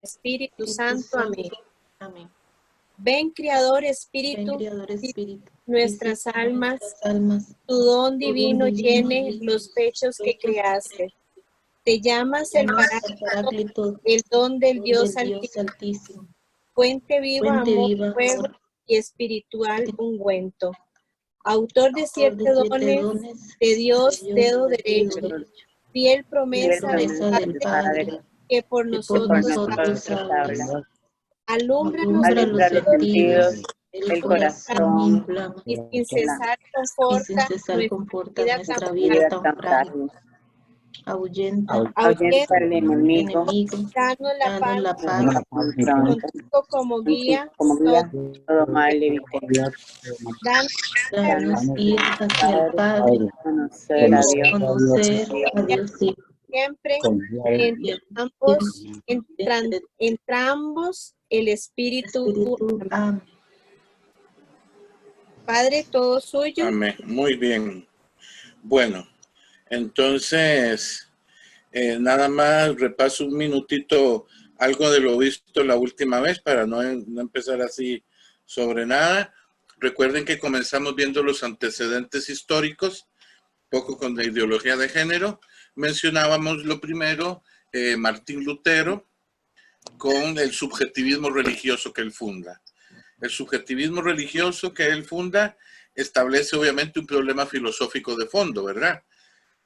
Espíritu Espíritu Santo. Amén. Amén. Ven, Creador Ven, Espíritu, Creador Espíritu, nuestras almas, nuestras almas, tu don tu divino don llene divino, los pechos que creaste. Te llamas el llamas al Paráclito, Paráclito, el don del Dios del Dios Altísimo, Altísimo, fuente viva, fuente amor, viva, fuego amor, y espiritual ungüento. Autor de autor de 7 7 dones, dones, de Dios, de Dios, dedo dedo derecho, derecho, fiel fiel promesa del promesa del Padre, Padre, que por que por nosotros nosotros habla. alumbra los Alumbra los sentidos, el corazón corazones inflama, y sin cesar y sin conforta cesar nuestra conforta vida tan nuestra vida frágil. tan frágil. Ahuyenta Ahuyenta al enemigo, danos la danos paz la paz, contigo como guía, todo mal evite. danos danos ir hacia el Padre, Conocer a Dios. conocer a Dios siempre y entre ambos el Espíritu. Espíritu. Amén. Padre, todo suyo. Amén. Muy bien. Bueno, entonces, nada más repaso un minutito algo de lo visto la última vez para no empezar así sobre nada. Recuerden que comenzamos viendo los antecedentes históricos, poco con la ideología de género. Mencionábamos lo primero, Martín Lutero, con el subjetivismo religioso que él funda. El subjetivismo religioso que él funda establece obviamente un problema filosófico de fondo, ¿verdad?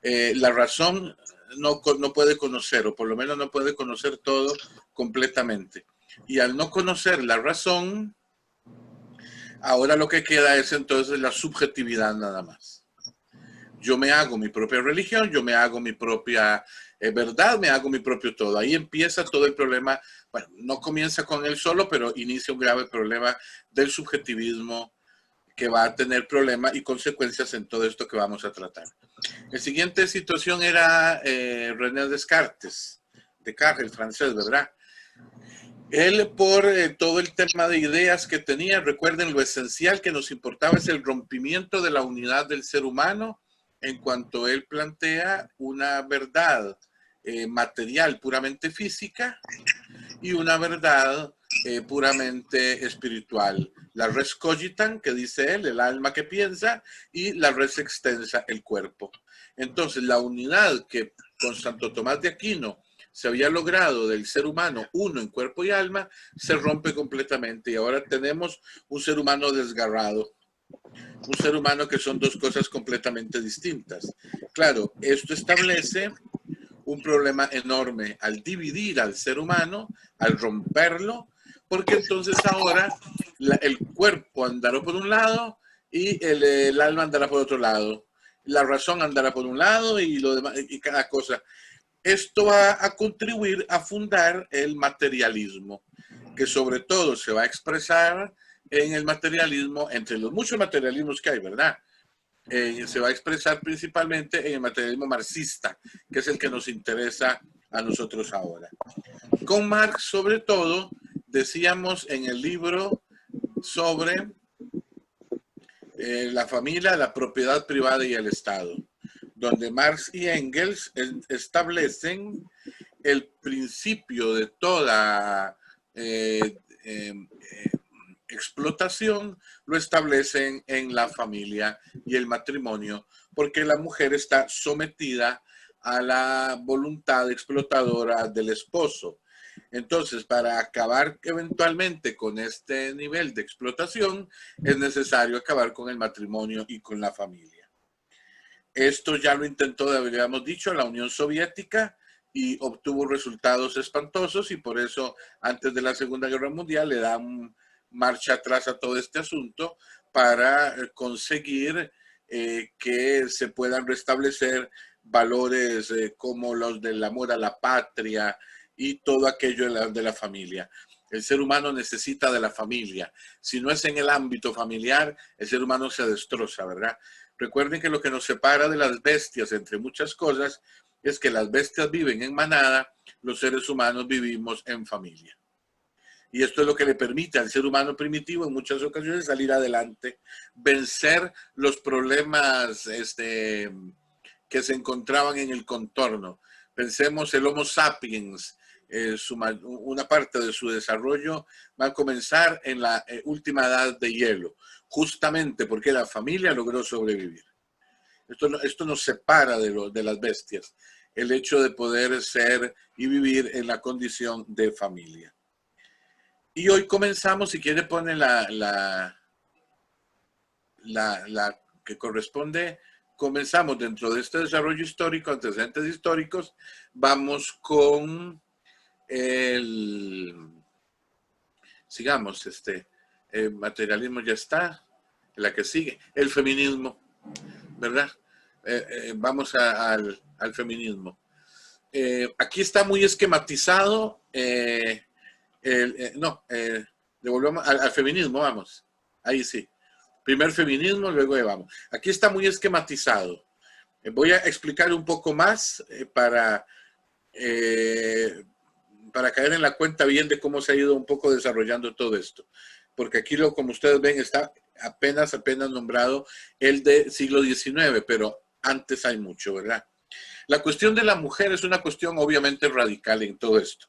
La razón no puede conocer, o por lo menos no puede conocer todo completamente. Y al no conocer la razón, ahora lo que queda es entonces la subjetividad nada más. Yo me hago mi propia religión, yo me hago mi propia verdad, me hago mi propio todo. Ahí empieza todo el problema. Bueno, no comienza con él solo, pero inicia un grave problema del subjetivismo que va a tener problemas y consecuencias en todo esto que vamos a tratar. La siguiente situación era René Descartes, el francés, ¿verdad? Él, por todo el tema de ideas que tenía, recuerden, lo esencial que nos importaba es el rompimiento de la unidad del ser humano en cuanto él plantea una verdad material puramente física y una verdad puramente espiritual. La res cogitan, que dice él, el alma que piensa, y la res extensa, el cuerpo. Entonces, la unidad que con Santo Tomás de Aquino se había logrado del ser humano, uno en cuerpo y alma, se rompe completamente y ahora tenemos un ser humano desgarrado. Un ser humano que son dos cosas completamente distintas. Claro, esto establece un problema enorme al dividir al ser humano, al romperlo, porque entonces ahora el cuerpo andará por un lado y el alma andará por otro lado. La razón andará por un lado y lo demás, y cada cosa. Esto va a contribuir a fundar el materialismo, que sobre todo se va a expresar en el materialismo, entre los muchos materialismos que hay, ¿verdad? Se va a expresar principalmente en el materialismo marxista, que es el que nos interesa a nosotros ahora. Con Marx, sobre todo, decíamos en el libro sobre la familia, la propiedad privada y el Estado, donde Marx y Engels establecen el principio de toda explotación, lo establecen en la familia y el matrimonio, porque la mujer está sometida a la voluntad explotadora del esposo. Entonces, para acabar eventualmente con este nivel de explotación, es necesario acabar con el matrimonio y con la familia. Esto ya lo intentó, habríamos dicho, la Unión Soviética y obtuvo resultados espantosos y por eso antes de la Segunda Guerra Mundial le dan marcha atrás a todo este asunto para conseguir que se puedan restablecer valores como los del amor a la patria y todo aquello de la familia. El ser humano necesita de la familia. Si no es en el ámbito familiar, el ser humano se destroza, ¿verdad? Recuerden que lo que nos separa de las bestias, entre muchas cosas, es que las bestias viven en manada, los seres humanos vivimos en familia. Y esto es lo que le permite al ser humano primitivo en muchas ocasiones salir adelante, vencer los problemas que se encontraban en el contorno. Pensemos el Homo sapiens, una parte de su desarrollo va a comenzar en la última edad de hielo, justamente porque la familia logró sobrevivir. Esto nos separa de las bestias, el hecho de poder ser y vivir en la condición de familia. Y hoy comenzamos, si quiere pone la que corresponde, comenzamos dentro de este desarrollo histórico, antecedentes históricos, vamos con sigamos, el materialismo ya está, la que sigue, el feminismo, ¿verdad? Vamos al feminismo. Aquí está muy esquematizado, devolvamos al feminismo, vamos, ahí sí. Primer feminismo, luego vamos. Aquí está muy esquematizado. Voy a explicar un poco más para caer en la cuenta bien de cómo se ha ido un poco desarrollando todo esto. Porque aquí, como ustedes ven, está apenas nombrado el de siglo XIX, pero antes hay mucho, ¿verdad? La cuestión de la mujer es una cuestión obviamente radical en todo esto.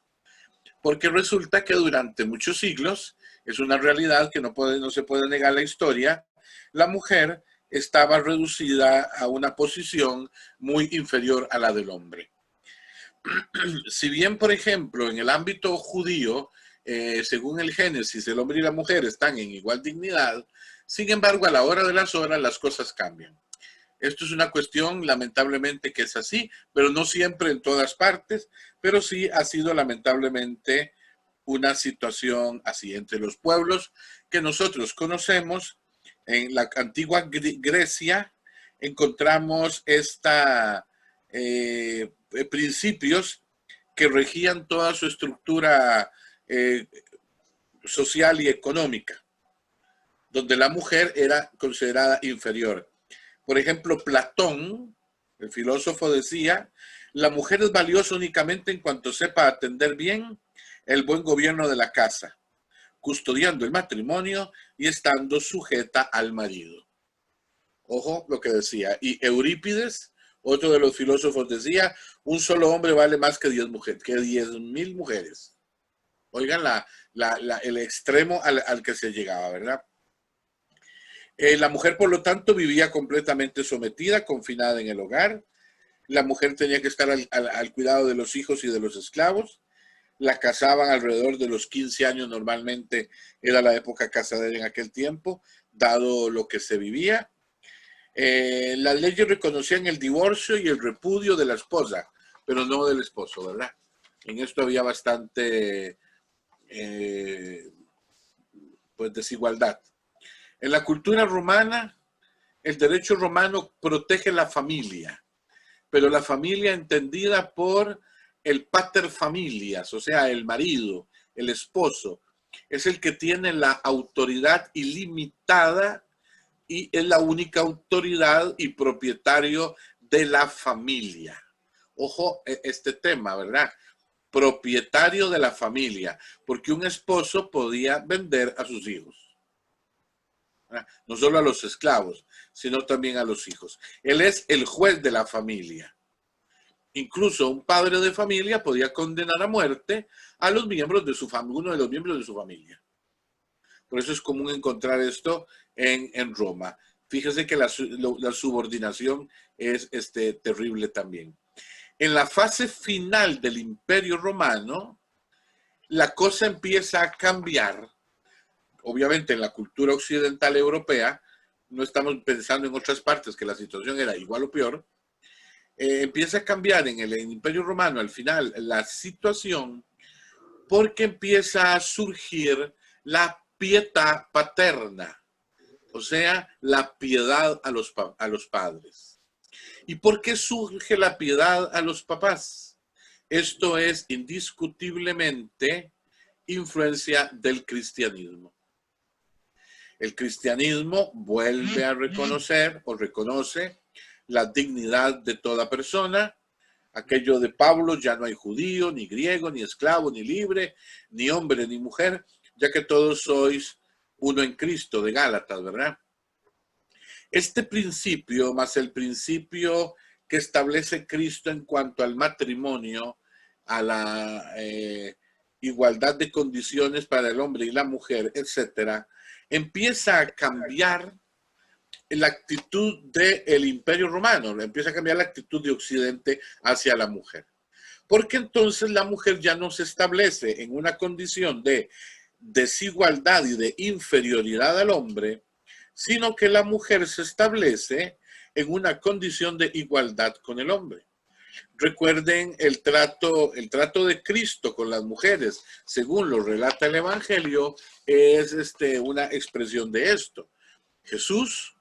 Porque resulta que durante muchos siglos, es una realidad que no se puede negar la historia, la mujer estaba reducida a una posición muy inferior a la del hombre. Si bien, por ejemplo, en el ámbito judío, según el Génesis, el hombre y la mujer están en igual dignidad, sin embargo, a la hora de las horas, las cosas cambian. Esto es una cuestión, lamentablemente, que es así, pero no siempre en todas partes, pero sí ha sido lamentablemente una situación así. Entre los pueblos que nosotros conocemos, en la antigua Grecia, encontramos principios que regían toda su estructura social y económica, donde la mujer era considerada inferior. Por ejemplo, Platón, el filósofo, decía, la mujer es valiosa únicamente en cuanto sepa atender bien el buen gobierno de la casa, custodiando el matrimonio y estando sujeta al marido. Ojo lo que decía. Y Eurípides, otro de los filósofos, decía, un solo hombre vale más que 10.000 mujeres. Oigan el extremo al que se llegaba, ¿verdad? La mujer, por lo tanto, vivía completamente sometida, confinada en el hogar. La mujer tenía que estar al cuidado de los hijos y de los esclavos. La casaban alrededor de los 15 años, normalmente era la época casadera en aquel tiempo, dado lo que se vivía. Las leyes reconocían el divorcio y el repudio de la esposa, pero no del esposo, ¿verdad? En esto había bastante desigualdad. En la cultura romana, el derecho romano protege la familia, pero la familia entendida por el pater familias, o sea, el marido, el esposo, es el que tiene la autoridad ilimitada y es la única autoridad y propietario de la familia. Ojo, este tema, ¿verdad? Propietario de la familia, porque un esposo podía vender a sus hijos. No solo a los esclavos, sino también a los hijos. Él es el juez de la familia. Incluso un padre de familia podía condenar a muerte a los miembros de su familia, uno de los miembros de su familia. Por eso es común encontrar esto en Roma. Fíjese que la subordinación es terrible también. En la fase final del Imperio Romano, la cosa empieza a cambiar. Obviamente en la cultura occidental europea, no estamos pensando en otras partes que la situación era igual o peor, empieza a cambiar en el Imperio Romano al final la situación porque empieza a surgir la pietà paterna, o sea, la piedad a los padres. ¿Y por qué surge la piedad a los papás? Esto es indiscutiblemente influencia del cristianismo. El cristianismo vuelve a reconocer o reconoce la dignidad de toda persona. Aquello de Pablo, ya no hay judío, ni griego, ni esclavo, ni libre, ni hombre, ni mujer, ya que todos sois uno en Cristo, de Gálatas, ¿verdad? Este principio, más el principio que establece Cristo en cuanto al matrimonio, a la igualdad de condiciones para el hombre y la mujer, etcétera, empieza a cambiar la actitud del Imperio Romano, empieza a cambiar la actitud de Occidente hacia la mujer. Porque entonces la mujer ya no se establece en una condición de desigualdad y de inferioridad al hombre, sino que la mujer se establece en una condición de igualdad con el hombre. Recuerden el trato de Cristo con las mujeres, según lo relata el Evangelio, es una expresión de esto. Jesús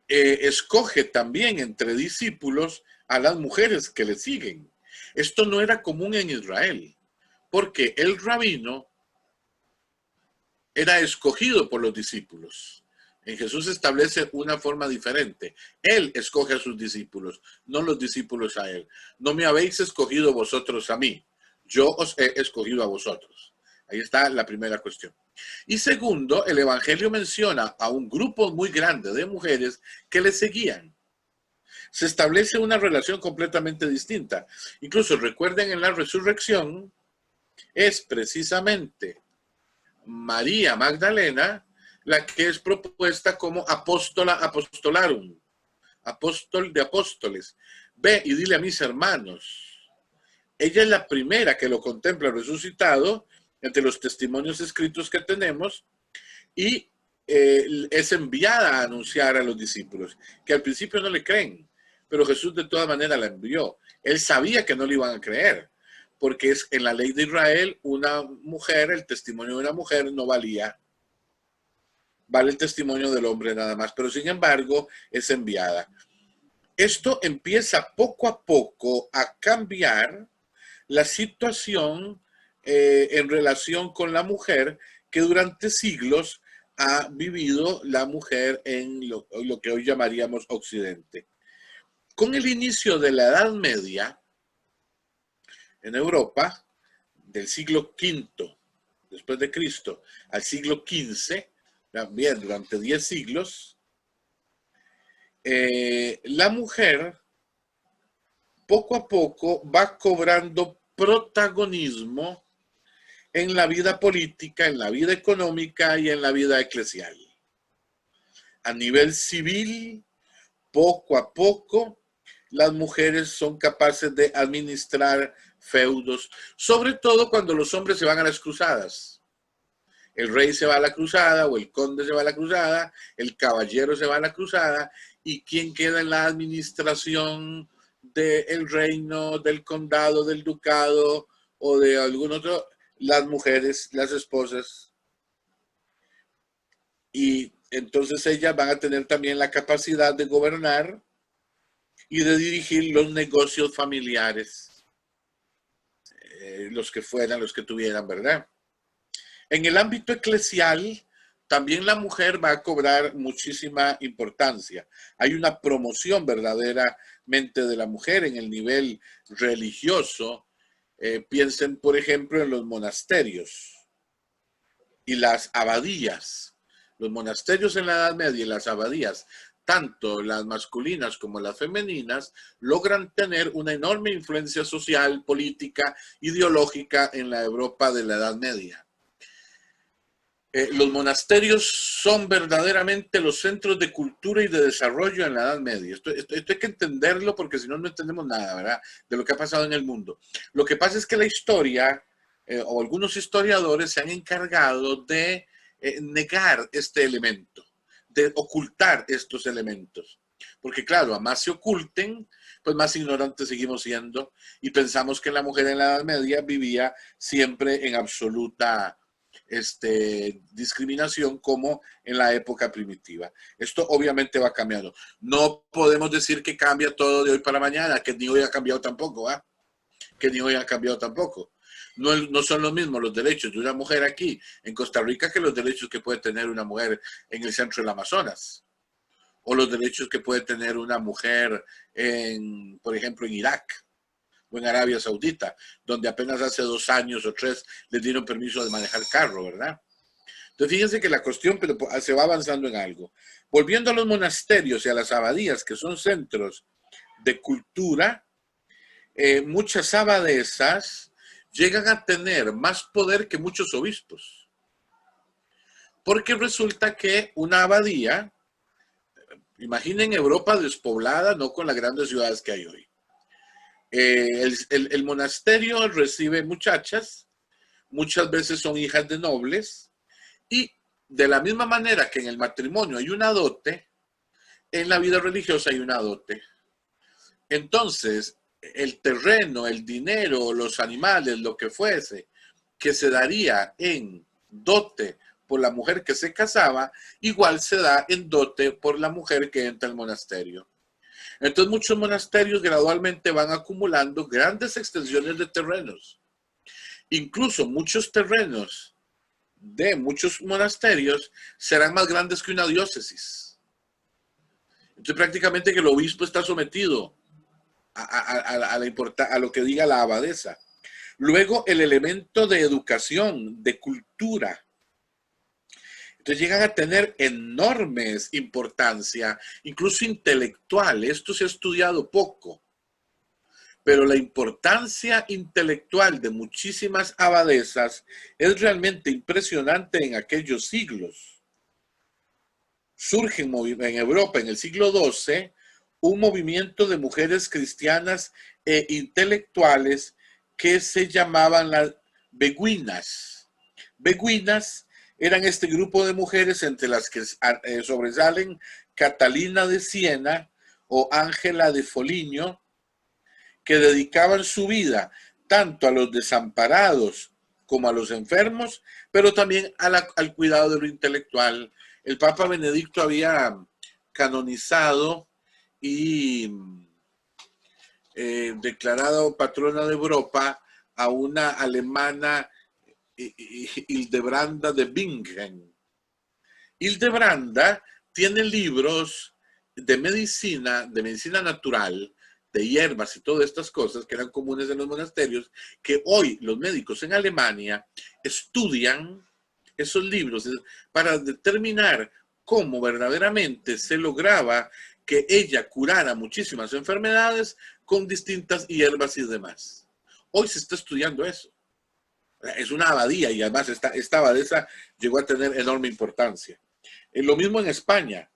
escoge también entre discípulos a las mujeres que le siguen. Esto no era común en Israel, porque el rabino era escogido por los discípulos. En Jesús establece una forma diferente. Él escoge a sus discípulos, no los discípulos a él. No me habéis escogido vosotros a mí, yo os he escogido a vosotros. Ahí está la primera cuestión. Y segundo, el Evangelio menciona a un grupo muy grande de mujeres que le seguían. Se establece una relación completamente distinta. Incluso recuerden, en la resurrección es precisamente María Magdalena la que es propuesta como apóstola apostolarum, apóstol de apóstoles. Ve y dile a mis hermanos. Ella es la primera que lo contempla resucitado entre los testimonios escritos que tenemos, y es enviada a anunciar a los discípulos, que al principio no le creen, pero Jesús de todas maneras la envió. Él sabía que no le iban a creer, porque es en la ley de Israel, una mujer, el testimonio de una mujer no valía. Vale el testimonio del hombre nada más, pero sin embargo es enviada. Esto empieza poco a poco a cambiar la situación en relación con la mujer que durante siglos ha vivido la mujer en lo que hoy llamaríamos Occidente. Con el inicio de la Edad Media en Europa, del siglo V después de Cristo al siglo XV, también durante 10 siglos, la mujer poco a poco va cobrando protagonismo en la vida política, en la vida económica y en la vida eclesial. A nivel civil, poco a poco, las mujeres son capaces de administrar feudos, sobre todo cuando los hombres se van a las cruzadas. El rey se va a la cruzada, o el conde se va a la cruzada, el caballero se va a la cruzada, y ¿quién queda en la administración del reino, del condado, del ducado o de algún otro? Las mujeres, las esposas. Y entonces ellas van a tener también la capacidad de gobernar y de dirigir los negocios familiares, los que fueran, los que tuvieran, ¿verdad? En el ámbito eclesial, también la mujer va a cobrar muchísima importancia. Hay una promoción verdaderamente de la mujer en el nivel religioso. Piensen, por ejemplo, en los monasterios y las abadías. Los monasterios en la Edad Media y las abadías, tanto las masculinas como las femeninas, logran tener una enorme influencia social, política, ideológica en la Europa de la Edad Media. Los monasterios son verdaderamente los centros de cultura y de desarrollo en la Edad Media. Esto hay que entenderlo, porque si no, no entendemos nada, ¿verdad?, de lo que ha pasado en el mundo. Lo que pasa es que la historia, o algunos historiadores se han encargado de negar este elemento, de ocultar estos elementos. Porque claro, a más se oculten, pues más ignorantes seguimos siendo, y pensamos que la mujer en la Edad Media vivía siempre en absoluta discriminación, como en la época primitiva. Esto obviamente va cambiando. No podemos decir que cambia todo de hoy para mañana, que ni hoy ha cambiado tampoco, ¿eh? Que ni hoy ha cambiado tampoco. No son los mismos los derechos de una mujer aquí en Costa Rica que los derechos que puede tener una mujer en el centro del Amazonas, o los derechos que puede tener una mujer por ejemplo, en Irak o en Arabia Saudita, donde apenas hace 2 años o 3 les dieron permiso de manejar carro, ¿verdad? Entonces fíjense que la cuestión se va avanzando en algo. Volviendo a los monasterios y a las abadías, que son centros de cultura, muchas abadesas llegan a tener más poder que muchos obispos. Porque resulta que una abadía, imaginen Europa despoblada, no con las grandes ciudades que hay hoy. El monasterio recibe muchachas, muchas veces son hijas de nobles, y de la misma manera que en el matrimonio hay una dote, en la vida religiosa hay una dote. Entonces, el terreno, el dinero, los animales, lo que fuese, que se daría en dote por la mujer que se casaba, igual se da en dote por la mujer que entra al monasterio. Entonces, muchos monasterios gradualmente van acumulando grandes extensiones de terrenos. Incluso muchos terrenos de muchos monasterios serán más grandes que una diócesis. Entonces, prácticamente que el obispo está sometido a lo que diga la abadesa. Luego, el elemento de educación, de cultura. Entonces llegan a tener enormes importancia, incluso intelectual. Esto se ha estudiado poco, pero la importancia intelectual de muchísimas abadesas es realmente impresionante en aquellos siglos. Surge en Europa en el siglo XII un movimiento de mujeres cristianas e intelectuales que se llamaban las beguinas. Beguinas eran este grupo de mujeres entre las que sobresalen Catalina de Siena o Ángela de Foligno, que dedicaban su vida tanto a los desamparados como a los enfermos, pero también al cuidado de lo intelectual. El Papa Benedicto había canonizado y declarado patrona de Europa a una alemana, Hildebranda de Bingen. Hildebranda tiene libros de medicina natural, de hierbas y todas estas cosas que eran comunes en los monasterios, que hoy los médicos en Alemania estudian esos libros para determinar cómo verdaderamente se lograba que ella curara muchísimas enfermedades con distintas hierbas y demás. Hoy se está estudiando eso. Es una abadía y además esta abadesa llegó a tener enorme importancia. Lo mismo en España.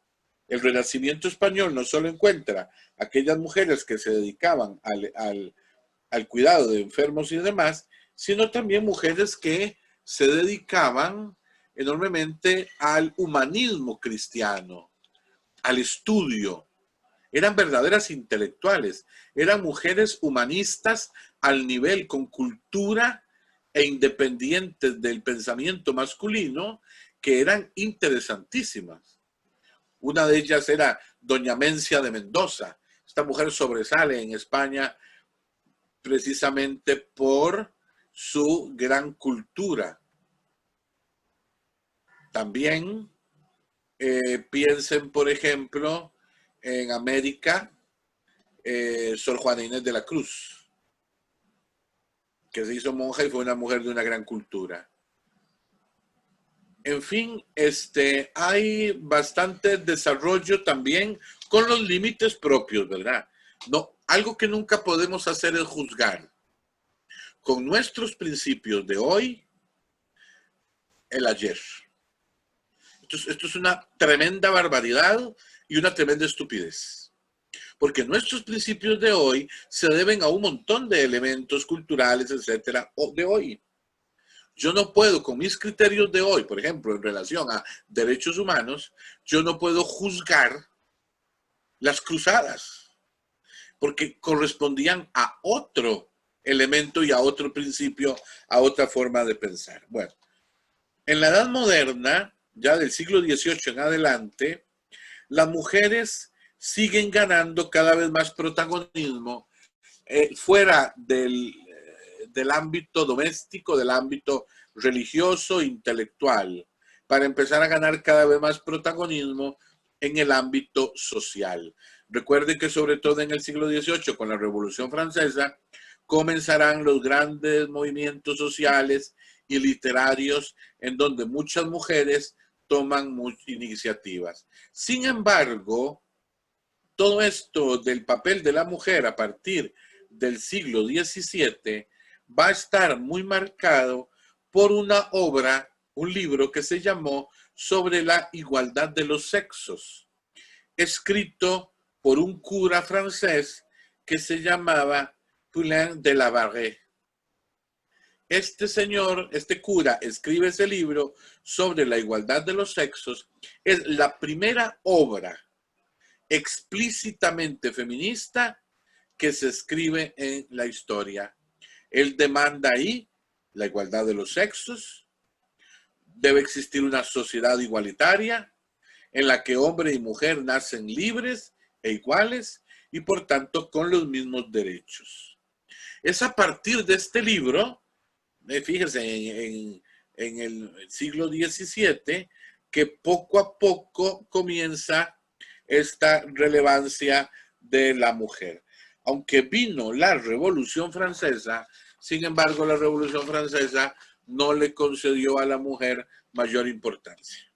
El Renacimiento español no solo encuentra aquellas mujeres que se dedicaban al cuidado de enfermos y demás, sino también mujeres que se dedicaban enormemente al humanismo cristiano, al estudio. Eran verdaderas intelectuales, eran mujeres humanistas al nivel con cultura e independientes del pensamiento masculino, que eran interesantísimas. Una de ellas era doña Mencia de Mendoza. Esta mujer sobresale en España precisamente por su gran cultura. También piensen, por ejemplo, en América, Sor Juana Inés de la Cruz, que se hizo monja y fue una mujer de una gran cultura. En fin, hay bastante desarrollo también con los límites propios, ¿verdad? No, algo que nunca podemos hacer es juzgar. Con nuestros principios de hoy, el ayer. Esto es una tremenda barbaridad y una tremenda estupidez. Porque nuestros principios de hoy se deben a un montón de elementos culturales, etcétera, de hoy. Yo no puedo, con mis criterios de hoy, por ejemplo, en relación a derechos humanos, yo no puedo juzgar las cruzadas, porque correspondían a otro elemento y a otro principio, a otra forma de pensar. Bueno, en la Edad Moderna, ya del siglo XVIII en adelante, las mujeres siguen ganando cada vez más protagonismo fuera del ámbito doméstico, del ámbito religioso, intelectual, para empezar a ganar cada vez más protagonismo en el ámbito social. Recuerden que sobre todo en el siglo XVIII, con la Revolución Francesa, comenzarán los grandes movimientos sociales y literarios en donde muchas mujeres toman iniciativas. Sin embargo, todo esto del papel de la mujer a partir del siglo XVII va a estar muy marcado por una obra, un libro que se llamó Sobre la igualdad de los sexos, escrito por un cura francés que se llamaba Poulain de la Barre. Este señor, este cura, escribe ese libro sobre la igualdad de los sexos. Es la primera obra explícitamente feminista que se escribe en la historia. Él demanda ahí la igualdad de los sexos. Debe existir una sociedad igualitaria en la que hombre y mujer nacen libres e iguales y por tanto con los mismos derechos. Es a partir de este libro, fíjense, en el siglo XVII, que poco a poco comienza esta relevancia de la mujer. Aunque vino la Revolución Francesa, sin embargo, la Revolución Francesa no le concedió a la mujer mayor importancia.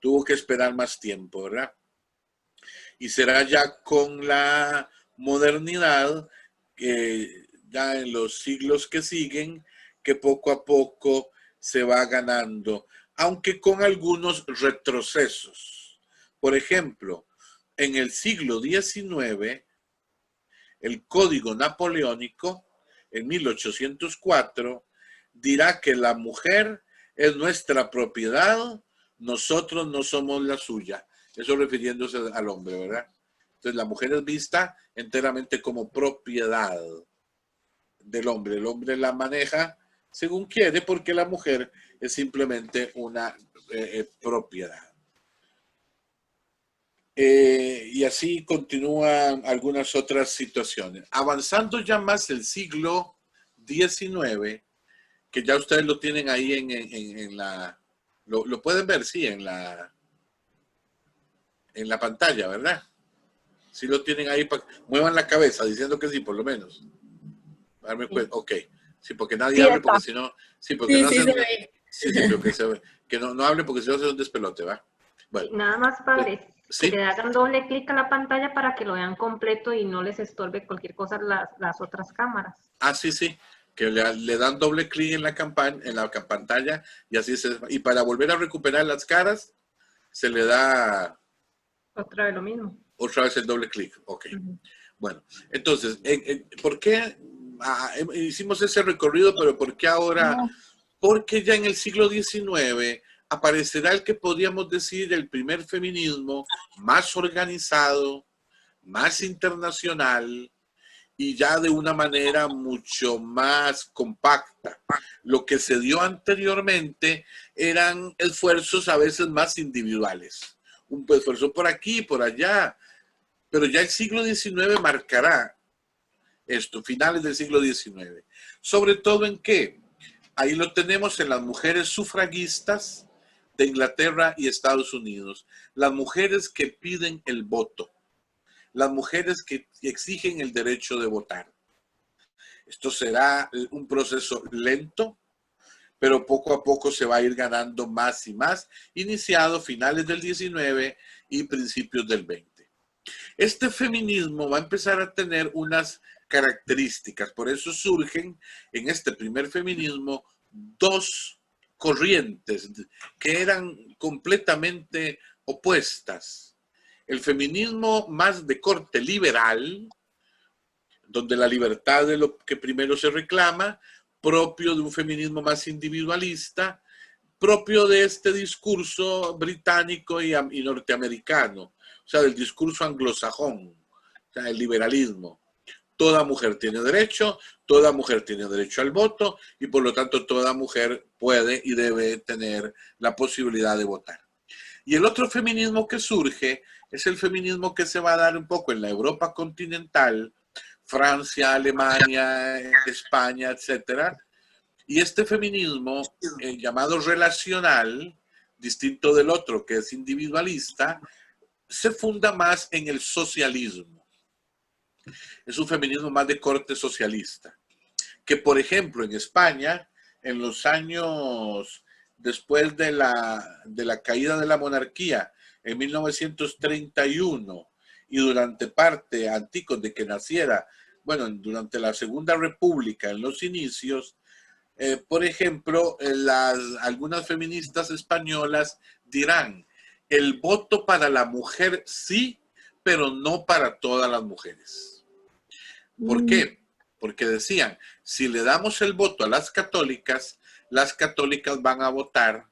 Tuvo que esperar más tiempo, ¿verdad? Y será ya con la modernidad, ya en los siglos que siguen, que poco a poco se va ganando, aunque con algunos retrocesos. Por ejemplo, en el siglo XIX, el Código Napoleónico, en 1804, dirá que la mujer es nuestra propiedad, nosotros no somos la suya. Eso refiriéndose al hombre, ¿verdad? Entonces la mujer es vista enteramente como propiedad del hombre. El hombre la maneja según quiere porque la mujer es simplemente una propiedad. Y así continúan algunas otras situaciones. Avanzando ya más el siglo XIX, que ya ustedes lo tienen ahí en la... Lo pueden ver, sí, en la pantalla, ¿verdad? Sí lo tienen ahí. Muevan la cabeza diciendo que sí, por lo menos. Darme cuenta. Ok. Sí, porque nadie hable, porque si no... Sí, porque no hacen... Sí, pero que no hable porque si no hace un despelote, ¿va? Bueno. Nada más, padre. ¿Sí? Que le hagan doble clic a la pantalla para que lo vean completo y no les estorbe cualquier cosa las otras cámaras. Ah, sí, sí. Que le dan doble clic en la pantalla y así y para volver a recuperar las caras se le da Otra vez lo mismo. Otra vez el doble clic. Ok. Bueno, entonces, ¿por qué hicimos ese recorrido? Pero ¿por qué ahora? Porque ya en el siglo XIX aparecerá el que podríamos decir el primer feminismo más organizado, más internacional, y ya de una manera mucho más compacta. Lo que se dio anteriormente eran esfuerzos a veces más individuales. Un esfuerzo por aquí, por allá. Pero ya el siglo XIX marcará esto, finales del siglo XIX. Sobre todo en qué? Ahí lo tenemos en las mujeres sufragistas de Inglaterra y Estados Unidos. Las mujeres que piden el voto. Las mujeres que exigen el derecho de votar. Esto será un proceso lento, pero poco a poco se va a ir ganando más y más, iniciado finales del 19 y principios del 20. Este feminismo va a empezar a tener unas características, por eso surgen en este primer feminismo dos corrientes que eran completamente opuestas. El feminismo más de corte liberal, donde la libertad es lo que primero se reclama, propio de un feminismo más individualista, propio de este discurso británico y norteamericano, o sea, del discurso anglosajón, o sea, el liberalismo. Toda mujer tiene derecho al voto y por lo tanto toda mujer puede y debe tener la posibilidad de votar. Y el otro feminismo que surge es el feminismo que se va a dar un poco en la Europa continental, Francia, Alemania, España, etc. Y este feminismo llamado relacional, distinto del otro que es individualista, se funda más en el socialismo. Es un feminismo más de corte socialista. Que por ejemplo en España, en los años después de la caída de la monarquía, en 1931, y durante parte antes de que naciera bueno, durante la Segunda República, en los inicios, por ejemplo, algunas feministas españolas dirán, el voto para la mujer sí, pero no para todas las mujeres. ¿Por qué? Porque decían, si le damos el voto a las católicas van a votar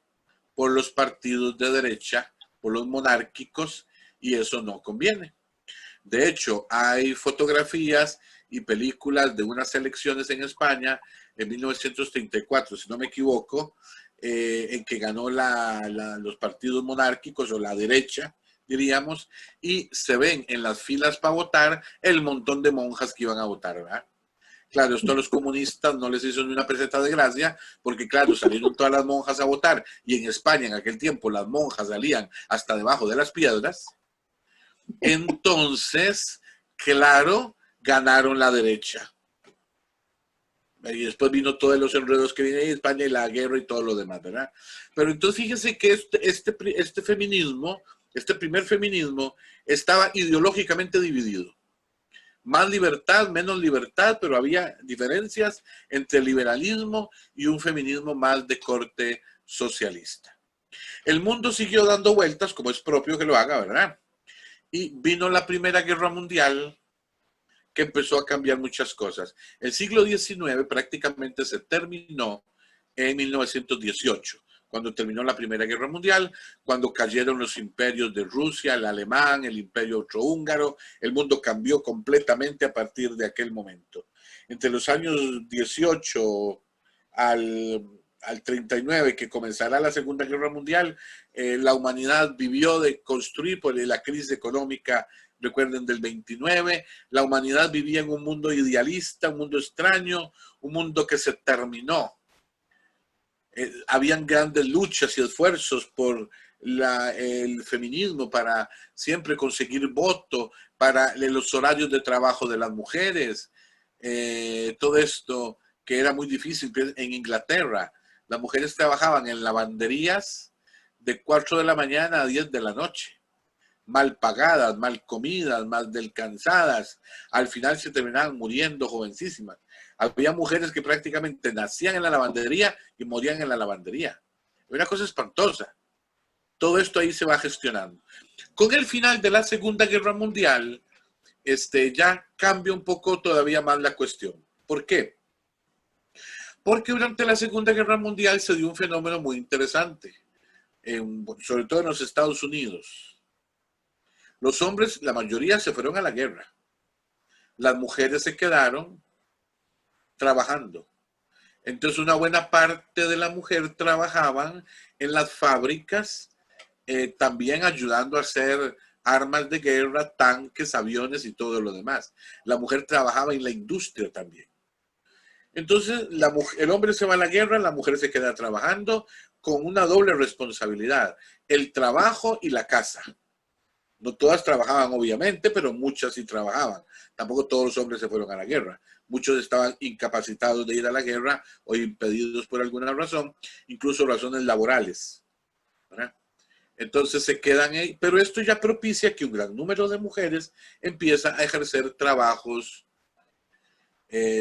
por los partidos de derecha, por los monárquicos, y eso no conviene. De hecho, hay fotografías y películas de unas elecciones en España en 1934, si no me equivoco, en que ganó los partidos monárquicos o la derecha, diríamos, y se ven en las filas para votar el montón de monjas que iban a votar, ¿verdad? Claro, esto a los comunistas no les hizo ni una peseta de gracia, porque claro, salieron todas las monjas a votar, y en España en aquel tiempo las monjas salían hasta debajo de las piedras. Entonces, claro, ganaron la derecha. Y después vino todos los enredos que viene en España y la guerra y todo lo demás, ¿verdad? Pero entonces fíjense que este feminismo, este primer feminismo, estaba ideológicamente dividido. Más libertad, menos libertad, pero había diferencias entre el liberalismo y un feminismo más de corte socialista. El mundo siguió dando vueltas, como es propio que lo haga, ¿verdad? Y vino la Primera Guerra Mundial, que empezó a cambiar muchas cosas. El siglo XIX prácticamente se terminó en 1918, cuando terminó la Primera Guerra Mundial, cuando cayeron los imperios de Rusia, el alemán, el imperio austrohúngaro. El mundo cambió completamente a partir de aquel momento. Entre los años 18 al 39, que comenzará la Segunda Guerra Mundial, la humanidad vivió de construir por la crisis económica, recuerden, del 29, la humanidad vivía en un mundo idealista, un mundo extraño, un mundo que se terminó. Habían grandes luchas y esfuerzos por el feminismo para siempre conseguir voto, para los horarios de trabajo de las mujeres, todo esto que era muy difícil en Inglaterra. Las mujeres trabajaban en lavanderías de 4 de la mañana a 10 de la noche. Mal pagadas, mal comidas, mal descansadas. Al final se terminaban muriendo jovencísimas. Había mujeres que prácticamente nacían en la lavandería y morían en la lavandería. Una cosa espantosa. Todo esto ahí se va gestionando. Con el final de la Segunda Guerra Mundial, ya cambia un poco todavía más la cuestión. ¿Por qué? Porque durante la Segunda Guerra Mundial se dio un fenómeno muy interesante, sobre todo en los Estados Unidos. Los hombres, la mayoría, se fueron a la guerra. Las mujeres se quedaron trabajando. Entonces, una buena parte de la mujer trabajaban en las fábricas, también ayudando a hacer armas de guerra, tanques, aviones y todo lo demás. La mujer trabajaba en la industria también. Entonces, el hombre se va a la guerra, la mujer se queda trabajando con una doble responsabilidad, el trabajo y la casa. No todas trabajaban, obviamente, pero muchas sí trabajaban. Tampoco todos los hombres se fueron a la guerra. Muchos estaban incapacitados de ir a la guerra o impedidos por alguna razón, incluso razones laborales, ¿verdad? Entonces se quedan ahí, pero esto ya propicia que un gran número de mujeres empieza a ejercer trabajos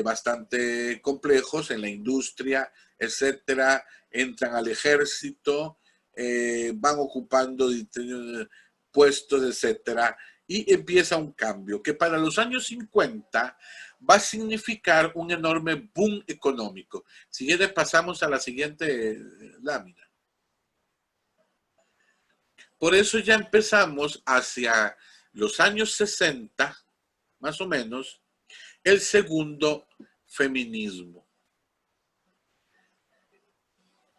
bastante complejos en la industria, etcétera, entran al ejército, van ocupando puestos, etcétera, y empieza un cambio que para los años 50 va a significar un enorme boom económico. Si quieres, pasamos a la siguiente lámina. Por eso ya empezamos hacia los años 60, más o menos, el segundo feminismo.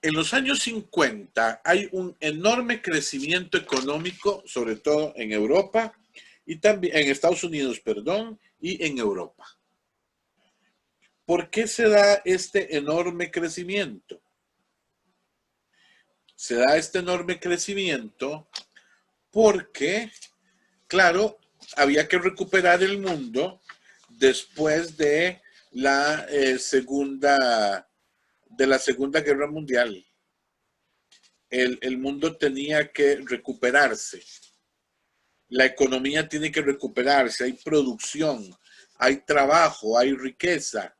En los años 50 hay un enorme crecimiento económico, sobre todo en Europa, y también en Estados Unidos, perdón, y en Europa. ¿Por qué se da este enorme crecimiento? Se da este enorme crecimiento porque, claro, había que recuperar el mundo después de la Segunda Guerra Mundial. El mundo tenía que recuperarse. La economía tiene que recuperarse. Hay producción, hay trabajo, hay riqueza.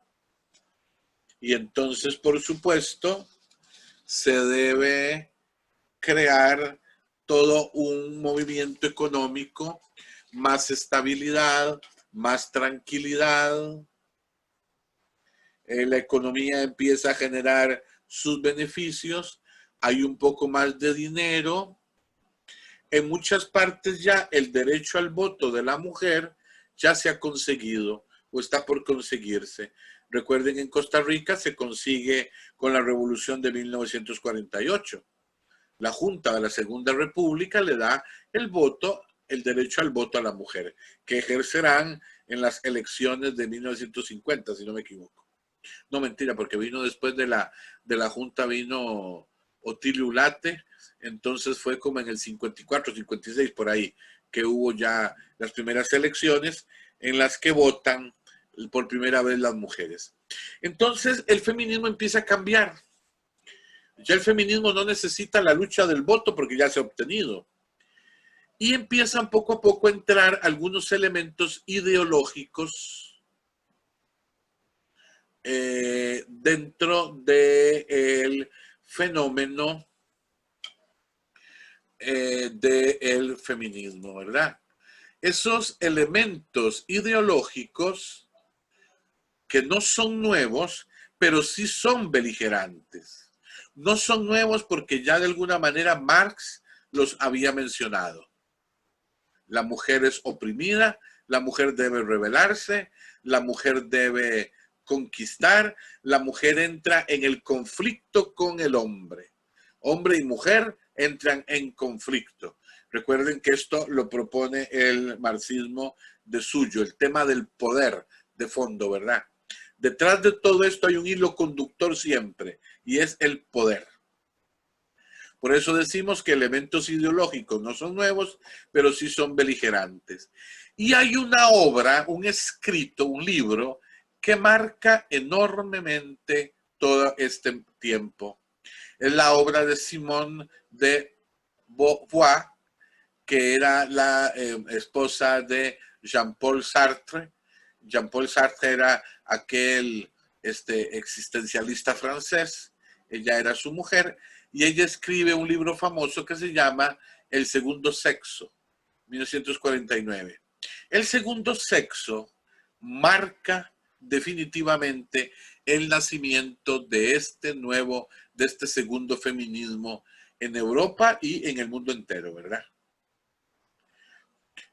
Y entonces, por supuesto, se debe crear todo un movimiento económico, más estabilidad, más tranquilidad. La economía empieza a generar sus beneficios, hay un poco más de dinero. En muchas partes ya el derecho al voto de la mujer ya se ha conseguido o está por conseguirse. Recuerden, en Costa Rica se consigue con la Revolución de 1948. La Junta de la Segunda República le da el voto, el derecho al voto a la mujer, que ejercerán en las elecciones de 1950, si no me equivoco. No, mentira, porque vino después de la Junta, vino Otilio Ulate, entonces fue como en el 54, 56, por ahí, que hubo ya las primeras elecciones en las que votan por primera vez las mujeres. Entonces el feminismo empieza a cambiar. Ya el feminismo no necesita la lucha del voto porque ya se ha obtenido. Y empiezan poco a poco a entrar algunos elementos ideológicos dentro del fenómeno del feminismo, ¿verdad? Esos elementos ideológicos que no son nuevos, pero sí son beligerantes. No son nuevos porque ya de alguna manera Marx los había mencionado. La mujer es oprimida, la mujer debe rebelarse, la mujer debe conquistar, la mujer entra en el conflicto con el hombre. Hombre y mujer entran en conflicto. Recuerden que esto lo propone el marxismo de suyo, el tema del poder de fondo, ¿verdad? Detrás de todo esto hay un hilo conductor siempre, y es el poder. Por eso decimos que elementos ideológicos no son nuevos, pero sí son beligerantes. Y hay una obra, un escrito, un libro, que marca enormemente todo este tiempo. Es la obra de Simone de Beauvoir, que era la esposa de Jean-Paul Sartre. Jean-Paul Sartre era aquel existencialista francés, ella era su mujer, y ella escribe un libro famoso que se llama El segundo sexo, 1949. El segundo sexo marca definitivamente el nacimiento de este segundo feminismo en Europa y en el mundo entero, ¿verdad?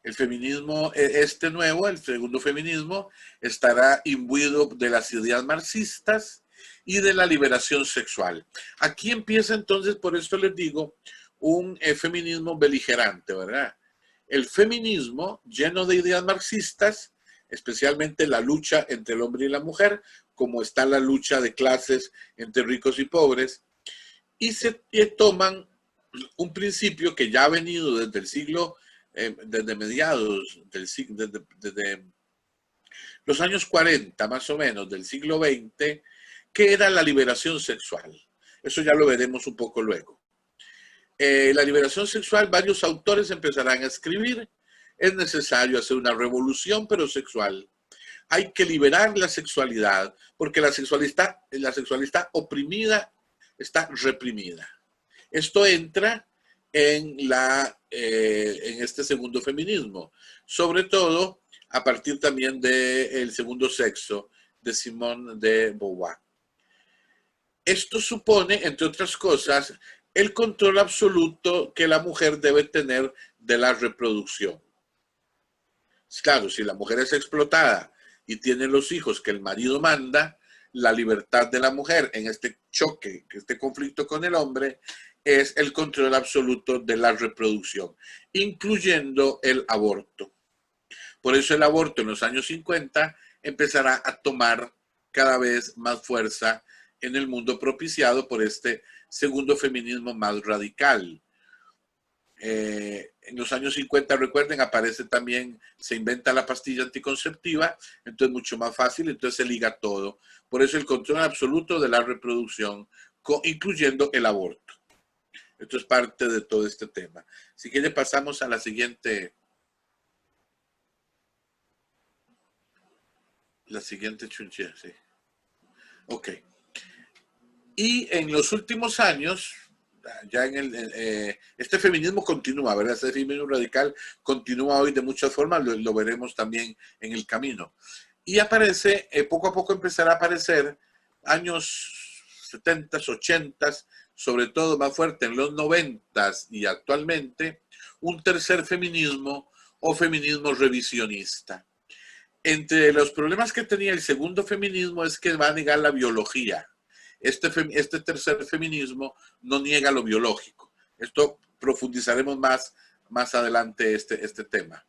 El feminismo, el segundo feminismo, estará imbuido de las ideas marxistas y de la liberación sexual. Aquí empieza entonces, por esto les digo, un feminismo beligerante, ¿verdad? El feminismo lleno de ideas marxistas, especialmente la lucha entre el hombre y la mujer, como está la lucha de clases entre ricos y pobres, y se toman un principio que ya ha venido desde el siglo, desde mediados del siglo, desde los años 40 más o menos del siglo XX, que era la liberación sexual. Eso ya lo veremos un poco luego. La liberación sexual, varios autores empezarán a escribir, es necesario hacer una revolución, pero sexual. Hay que liberar la sexualidad, porque la sexualidad oprimida está reprimida. Esto entra en este segundo feminismo, sobre todo a partir también del segundo sexo de Simone de Beauvoir. Esto supone, entre otras cosas, el control absoluto que la mujer debe tener de la reproducción. Claro, si la mujer es explotada y tiene los hijos que el marido manda, la libertad de la mujer en este choque, este conflicto con el hombre, es el control absoluto de la reproducción, incluyendo el aborto. Por eso el aborto en los años 50 empezará a tomar cada vez más fuerza en el mundo, propiciado por este segundo feminismo más radical. En los años 50, recuerden, aparece también, se inventa la pastilla anticonceptiva, entonces mucho más fácil, entonces se liga todo. Por eso el control absoluto de la reproducción, incluyendo el aborto. Esto es parte de todo este tema. Si quiere pasamos a la siguiente. La siguiente chunchilla, sí. Ok. Y en los últimos años, ya este feminismo continúa, ¿verdad? Este feminismo radical continúa hoy de muchas formas, lo veremos también en el camino. Y aparece, poco a poco empezará a aparecer, años 70, 80, sobre todo más fuerte en los 90 y actualmente, un tercer feminismo o feminismo revisionista. Entre los problemas que tenía el segundo feminismo es que va a negar la biología. Este tercer feminismo no niega lo biológico. Esto profundizaremos más adelante este tema.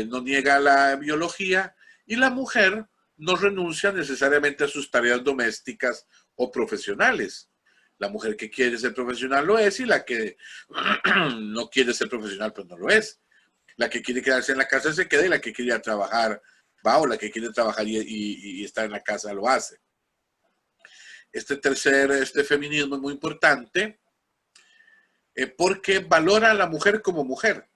No niega la biología y la mujer no renuncia necesariamente a sus tareas domésticas o profesionales. La mujer que quiere ser profesional lo es y la que no quiere ser profesional pues no lo es. La que quiere quedarse en la casa se queda y la que quiere ir a trabajar va, o la que quiere trabajar y estar en la casa lo hace. Este feminismo es muy importante porque valora a la mujer como mujer.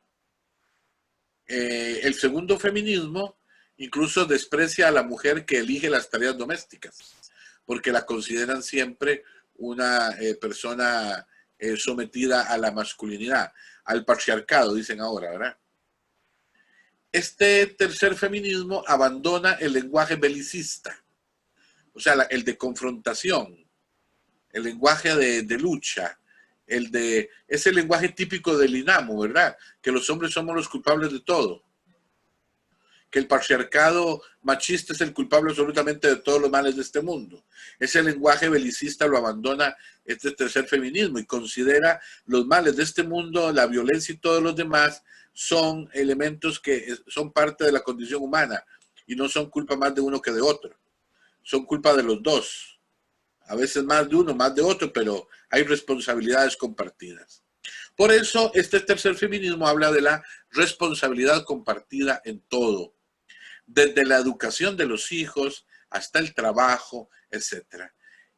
El segundo feminismo incluso desprecia a la mujer que elige las tareas domésticas, porque la consideran siempre una persona sometida a la masculinidad, al patriarcado, dicen ahora, ¿verdad? Este tercer feminismo abandona el lenguaje belicista, o sea, el de confrontación, el lenguaje de lucha, ese lenguaje típico del INAMO, ¿verdad? Que los hombres somos los culpables de todo, que el patriarcado machista es el culpable absolutamente de todos los males de este mundo. Ese lenguaje belicista lo abandona este tercer feminismo y considera los males de este mundo, la violencia y todos los demás son elementos que son parte de la condición humana y no son culpa más de uno que de otro. Son culpa de los dos. A veces más de uno, más de otro, pero hay responsabilidades compartidas. Por eso este tercer feminismo habla de la responsabilidad compartida en todo, desde la educación de los hijos hasta el trabajo, etc.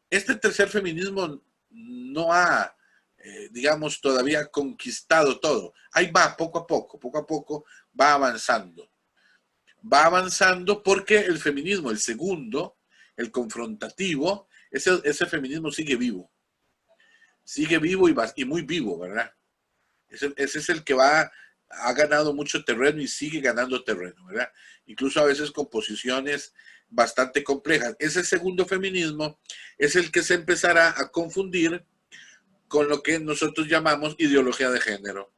Este tercer feminismo no ha, digamos, todavía conquistado todo. Ahí va, poco a poco va avanzando. Va avanzando porque el feminismo, el segundo, el confrontativo, ese feminismo sigue vivo. Sigue vivo y muy vivo, ¿verdad? Ese es el que ha ganado mucho terreno y sigue ganando terreno, ¿verdad? Incluso a veces con posiciones bastante complejas. Ese segundo feminismo es el que se empezará a confundir con lo que nosotros llamamos ideología de género,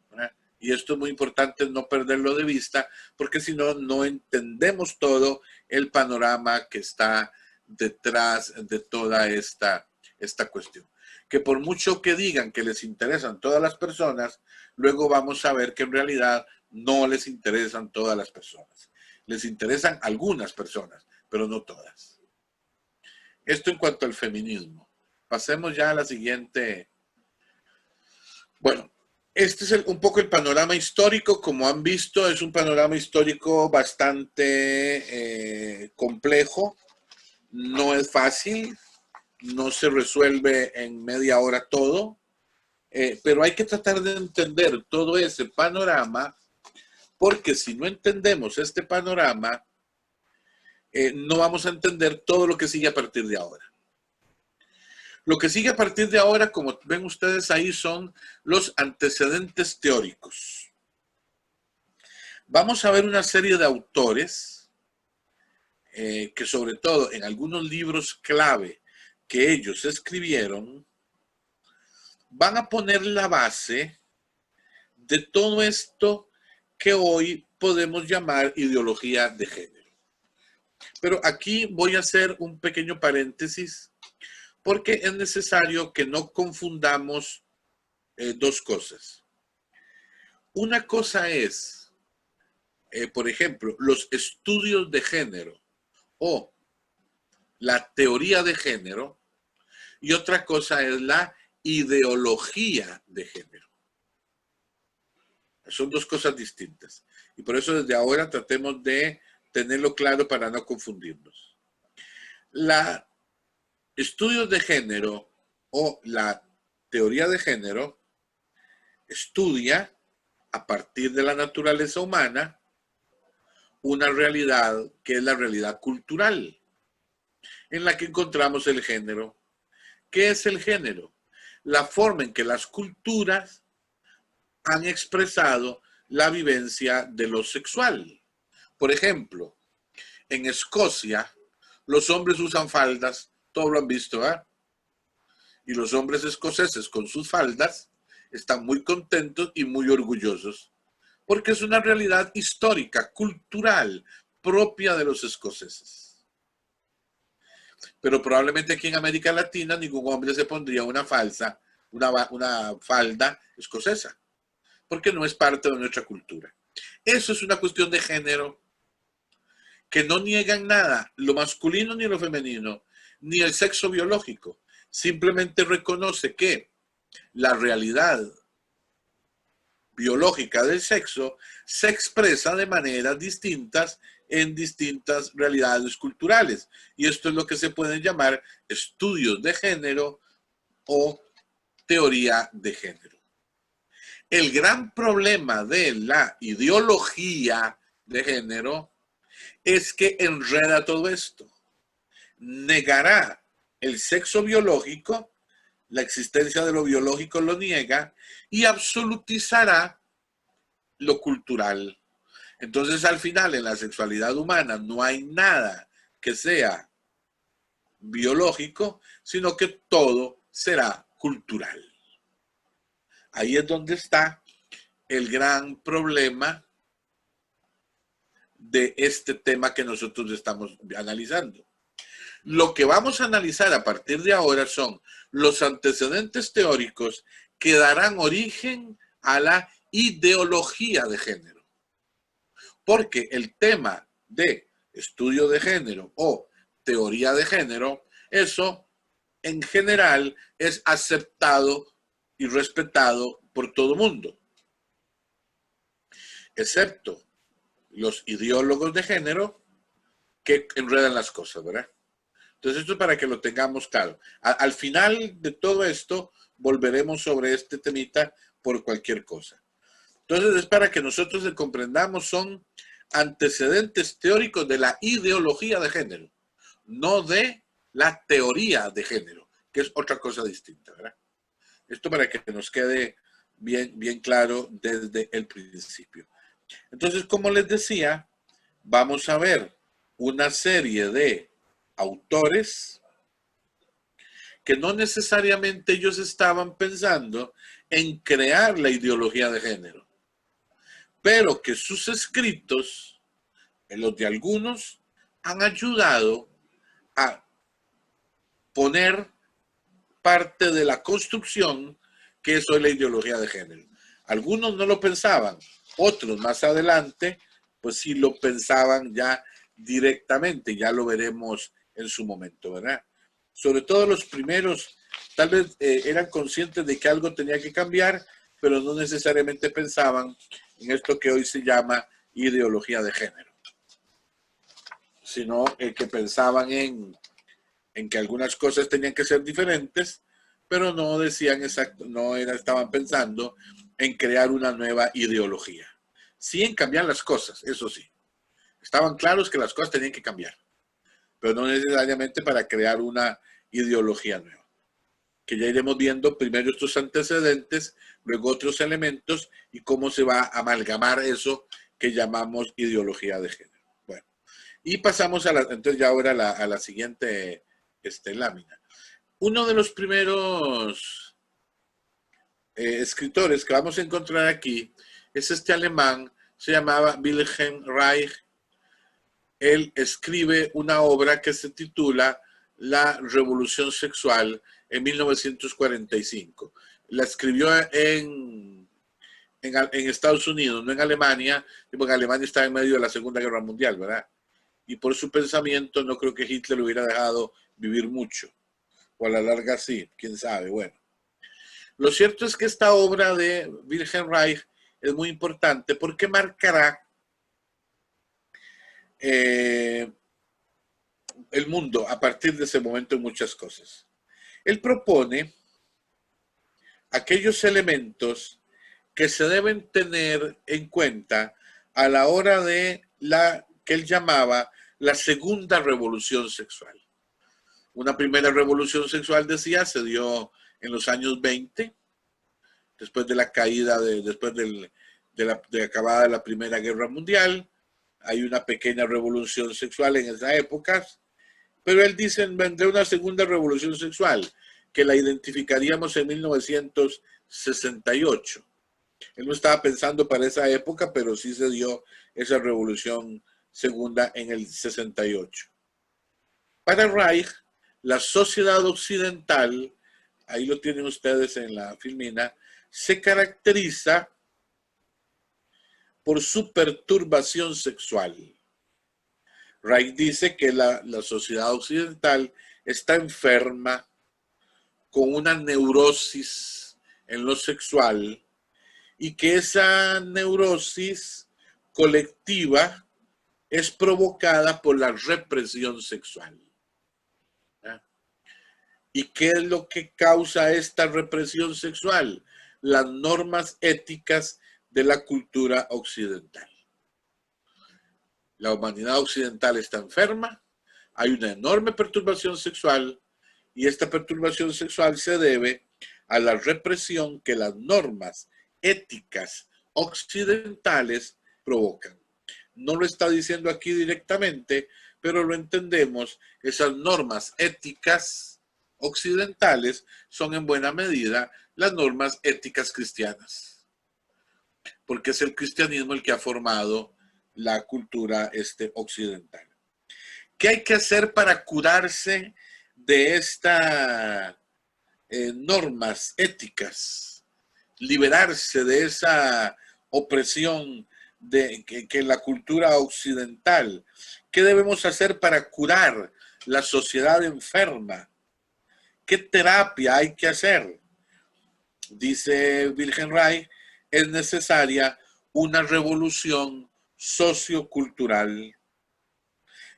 ¿verdad? Y esto es muy importante no perderlo de vista, porque si no, no entendemos todo el panorama que está detrás de toda esta cuestión. Que por mucho que digan que les interesan todas las personas, luego vamos a ver que en realidad no les interesan todas las personas. Les interesan algunas personas, pero no todas. Esto en cuanto al feminismo. Pasemos ya a la siguiente. Bueno, este es un poco el panorama histórico. Como han visto, es un panorama histórico bastante complejo. No es fácil. No se resuelve en media hora todo, pero hay que tratar de entender todo ese panorama, porque si no entendemos este panorama, no vamos a entender todo lo que sigue a partir de ahora. Lo que sigue a partir de ahora, como ven ustedes ahí, son los antecedentes teóricos. Vamos a ver una serie de autores que sobre todo en algunos libros clave que ellos escribieron, van a poner la base de todo esto que hoy podemos llamar ideología de género. Pero aquí voy a hacer un pequeño paréntesis porque es necesario que no confundamos dos cosas. Una cosa es, por ejemplo, los estudios de género o la teoría de género, y otra cosa es la ideología de género. Son dos cosas distintas. Y por eso desde ahora tratemos de tenerlo claro para no confundirnos. La estudios de género o la teoría de género estudia a partir de la naturaleza humana una realidad que es la realidad cultural, en la que encontramos el género. ¿Qué es el género? La forma en que las culturas han expresado la vivencia de lo sexual. Por ejemplo, en Escocia, los hombres usan faldas, todos lo han visto, ¿eh? Y los hombres escoceses con sus faldas están muy contentos y muy orgullosos, porque es una realidad histórica, cultural, propia de los escoceses. Pero probablemente aquí en América Latina ningún hombre se pondría una falda escocesa, porque no es parte de nuestra cultura. Eso es una cuestión de género, que no niegan nada, lo masculino ni lo femenino, ni el sexo biológico. Simplemente reconoce que la realidad biológica del sexo se expresa de maneras distintas en distintas realidades culturales. Y esto es lo que se pueden llamar estudios de género o teoría de género. El gran problema de la ideología de género es que enreda todo esto. Negará el sexo biológico, la existencia de lo biológico lo niega, y absolutizará lo cultural. Entonces, al final, en la sexualidad humana no hay nada que sea biológico, sino que todo será cultural. Ahí es donde está el gran problema de este tema que nosotros estamos analizando. Lo que vamos a analizar a partir de ahora son los antecedentes teóricos que darán origen a la ideología de género. Porque el tema de estudio de género o teoría de género, eso en general es aceptado y respetado por todo el mundo, excepto los ideólogos de género que enredan las cosas, ¿verdad? Entonces, esto es para que lo tengamos claro. Al final de todo esto, volveremos sobre este temita por cualquier cosa. Entonces, es para que nosotros comprendamos, son antecedentes teóricos de la ideología de género, no de la teoría de género, que es otra cosa distinta, ¿verdad? Esto para que nos quede bien claro desde el principio. Entonces, como les decía, vamos a ver una serie de autores que no necesariamente ellos estaban pensando en crear la ideología de género, pero que sus escritos, los de algunos, han ayudado a poner parte de la construcción que eso es la ideología de género. Algunos no lo pensaban, otros más adelante, pues sí lo pensaban ya directamente, ya lo veremos en su momento, ¿verdad? Sobre todo los primeros, tal vez eran conscientes de que algo tenía que cambiar, pero no necesariamente pensaban en esto que hoy se llama ideología de género, sino que pensaban en que algunas cosas tenían que ser diferentes, pero no decían exacto, estaban pensando en crear una nueva ideología. Sí en cambiar las cosas, eso sí. Estaban claros que las cosas tenían que cambiar, pero no necesariamente para crear una ideología nueva. Que ya iremos viendo primero estos antecedentes, luego otros elementos y cómo se va a amalgamar eso que llamamos ideología de género. Bueno, y pasamos entonces ya ahora a la siguiente lámina. Uno de los primeros escritores que vamos a encontrar aquí es este alemán, se llamaba Wilhelm Reich. Él escribe una obra que se titula La Revolución Sexual en 1945. La escribió en Estados Unidos, no en Alemania, porque Alemania estaba en medio de la Segunda Guerra Mundial, ¿verdad? Y por su pensamiento no creo que Hitler lo hubiera dejado vivir mucho. O a la larga sí, quién sabe, bueno. Lo cierto es que esta obra de Wilhelm Reich es muy importante porque marcará el mundo a partir de ese momento en muchas cosas. Él propone aquellos elementos que se deben tener en cuenta a la hora de la que él llamaba la segunda revolución sexual. Una primera revolución sexual, decía, se dio en los años 20, después de la caída, de acabada la Primera Guerra Mundial. Hay una pequeña revolución sexual en esa época, pero él dice, vendrá una segunda revolución sexual, que la identificaríamos en 1968. Él no estaba pensando para esa época, pero sí se dio esa revolución segunda en el 68. Para Reich, la sociedad occidental, ahí lo tienen ustedes en la filmina, se caracteriza por su perturbación sexual. Reich dice que la sociedad occidental está enferma con una neurosis en lo sexual y que esa neurosis colectiva es provocada por la represión sexual. ¿Y qué es lo que causa esta represión sexual? Las normas éticas de la cultura occidental. La humanidad occidental está enferma, hay una enorme perturbación sexual y esta perturbación sexual se debe a la represión que las normas éticas occidentales provocan. No lo está diciendo aquí directamente, pero lo entendemos. Esas normas éticas occidentales son en buena medida las normas éticas cristianas, porque es el cristianismo el que ha formado la cultura occidental. ¿Qué hay que hacer para curarse de estas normas éticas? Liberarse de esa opresión que la cultura occidental. ¿Qué debemos hacer para curar la sociedad enferma? ¿Qué terapia hay que hacer? Dice Wilhelm Reich, es necesaria una revolución sociocultural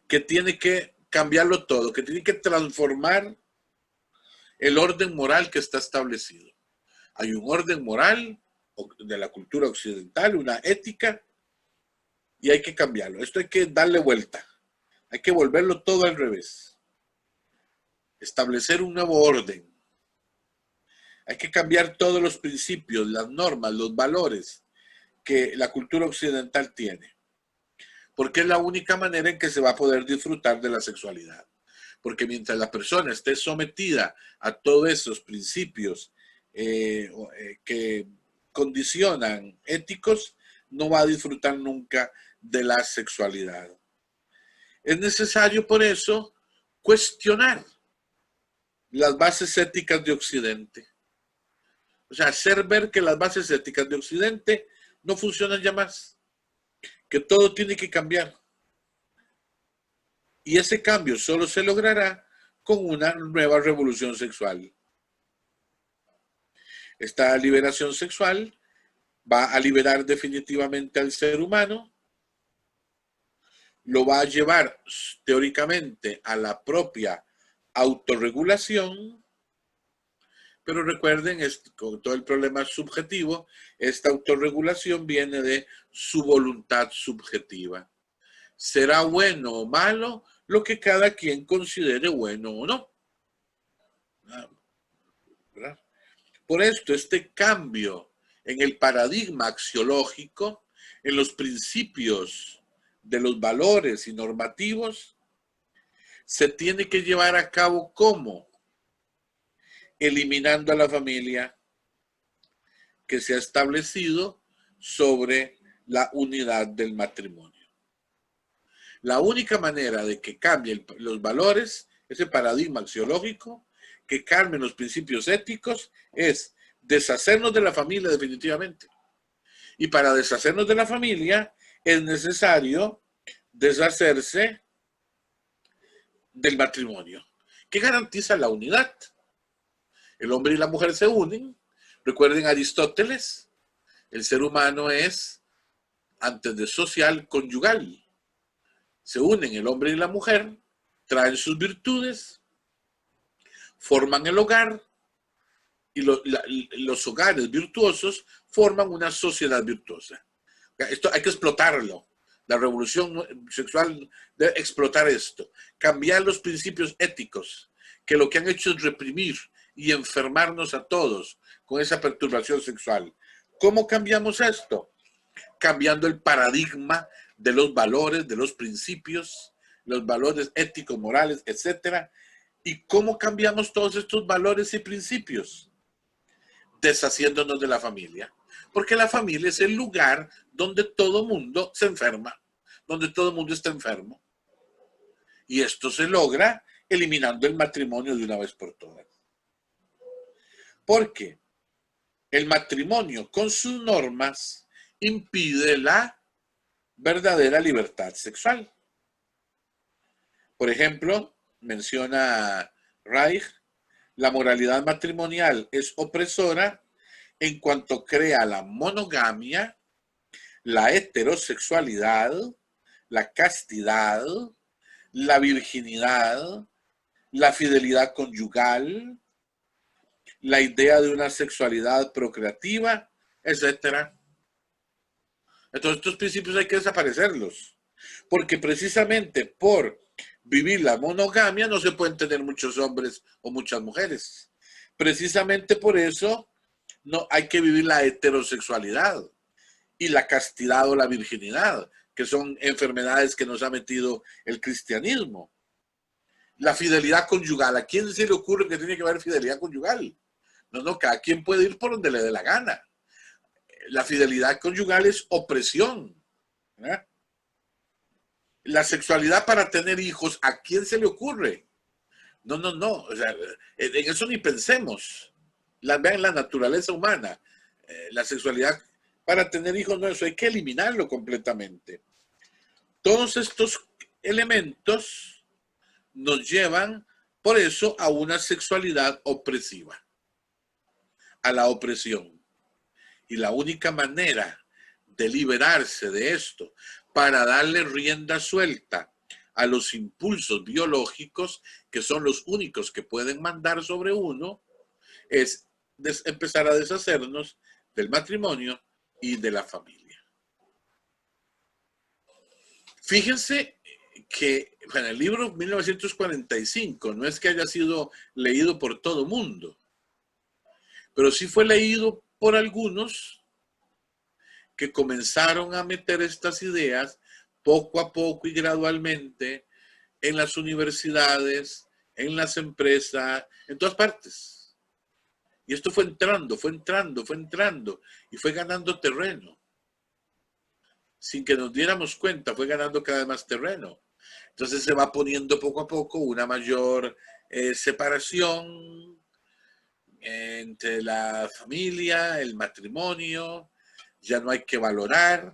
que tiene que cambiarlo todo, que tiene que transformar el orden moral que está establecido. Hay un orden moral de la cultura occidental, una ética, y hay que cambiarlo. Esto hay que darle vuelta. Hay que volverlo todo al revés. Establecer un nuevo orden. Hay que cambiar todos los principios, las normas, los valores que la cultura occidental tiene. Porque es la única manera en que se va a poder disfrutar de la sexualidad. Porque mientras la persona esté sometida a todos esos principios que condicionan éticos, no va a disfrutar nunca de la sexualidad. Es necesario por eso cuestionar las bases éticas de Occidente. O sea, hacer ver que las bases éticas de Occidente no funcionan ya más, que todo tiene que cambiar. Y ese cambio solo se logrará con una nueva revolución sexual. Esta liberación sexual va a liberar definitivamente al ser humano, lo va a llevar teóricamente a la propia autorregulación, pero recuerden, con todo el problema subjetivo, esta autorregulación viene de su voluntad subjetiva. Será bueno o malo lo que cada quien considere bueno o no. ¿Verdad? Por esto, este cambio en el paradigma axiológico, en los principios de los valores y normativos, se tiene que llevar a cabo ¿cómo? Eliminando a la familia que se ha establecido sobre la unidad del matrimonio. La única manera de que cambien los valores, ese paradigma axiológico, que cambien los principios éticos, es deshacernos de la familia definitivamente. Y para deshacernos de la familia es necesario deshacerse del matrimonio, que garantiza la unidad. El hombre y la mujer se unen. Recuerden Aristóteles, el ser humano es, antes de social, conyugal. Se unen el hombre y la mujer, traen sus virtudes, forman el hogar, y los hogares virtuosos forman una sociedad virtuosa. Esto hay que explotarlo. La revolución sexual debe explotar esto, cambiar los principios éticos, que lo que han hecho es reprimir y enfermarnos a todos con esa perturbación sexual. ¿Cómo cambiamos esto? Cambiando el paradigma de los valores, de los principios, los valores éticos, morales, etcétera. ¿Y cómo cambiamos todos estos valores y principios? Deshaciéndonos de la familia. Porque la familia es el lugar donde todo mundo se enferma, donde todo mundo está enfermo. Y esto se logra eliminando el matrimonio de una vez por todas. Porque el matrimonio con sus normas impide la verdadera libertad sexual. Por ejemplo, menciona Reich, la moralidad matrimonial es opresora en cuanto crea la monogamia, la heterosexualidad, la castidad, la virginidad, la fidelidad conyugal, la idea de una sexualidad procreativa, etc. Entonces, estos principios hay que desaparecerlos, porque precisamente por vivir la monogamia no se pueden tener muchos hombres o muchas mujeres. Precisamente por eso no hay que vivir la heterosexualidad y la castidad o la virginidad, que son enfermedades que nos ha metido el cristianismo. La fidelidad conyugal, ¿a quién se le ocurre que tiene que haber fidelidad conyugal? No, cada quien puede ir por donde le dé la gana. La fidelidad conyugal es opresión, ¿verdad? La sexualidad para tener hijos, ¿a quién se le ocurre? No. O sea, en eso ni pensemos. Vean la naturaleza humana. La sexualidad para tener hijos, no, eso hay que eliminarlo completamente. Todos estos elementos nos llevan, por eso, a una sexualidad opresiva, a la opresión. Y la única manera de liberarse de esto, para darle rienda suelta a los impulsos biológicos, que son los únicos que pueden mandar sobre uno, es empezar a deshacernos del matrimonio y de la familia. Fíjense que en el libro 1945 no es que haya sido leído por todo mundo, pero sí fue leído por algunos que comenzaron a meter estas ideas poco a poco y gradualmente en las universidades, en las empresas, en todas partes. Y esto fue entrando y fue ganando terreno. Sin que nos diéramos cuenta, fue ganando cada vez más terreno. Entonces se va poniendo poco a poco una mayor separación entre la familia, el matrimonio. Ya no hay que valorar.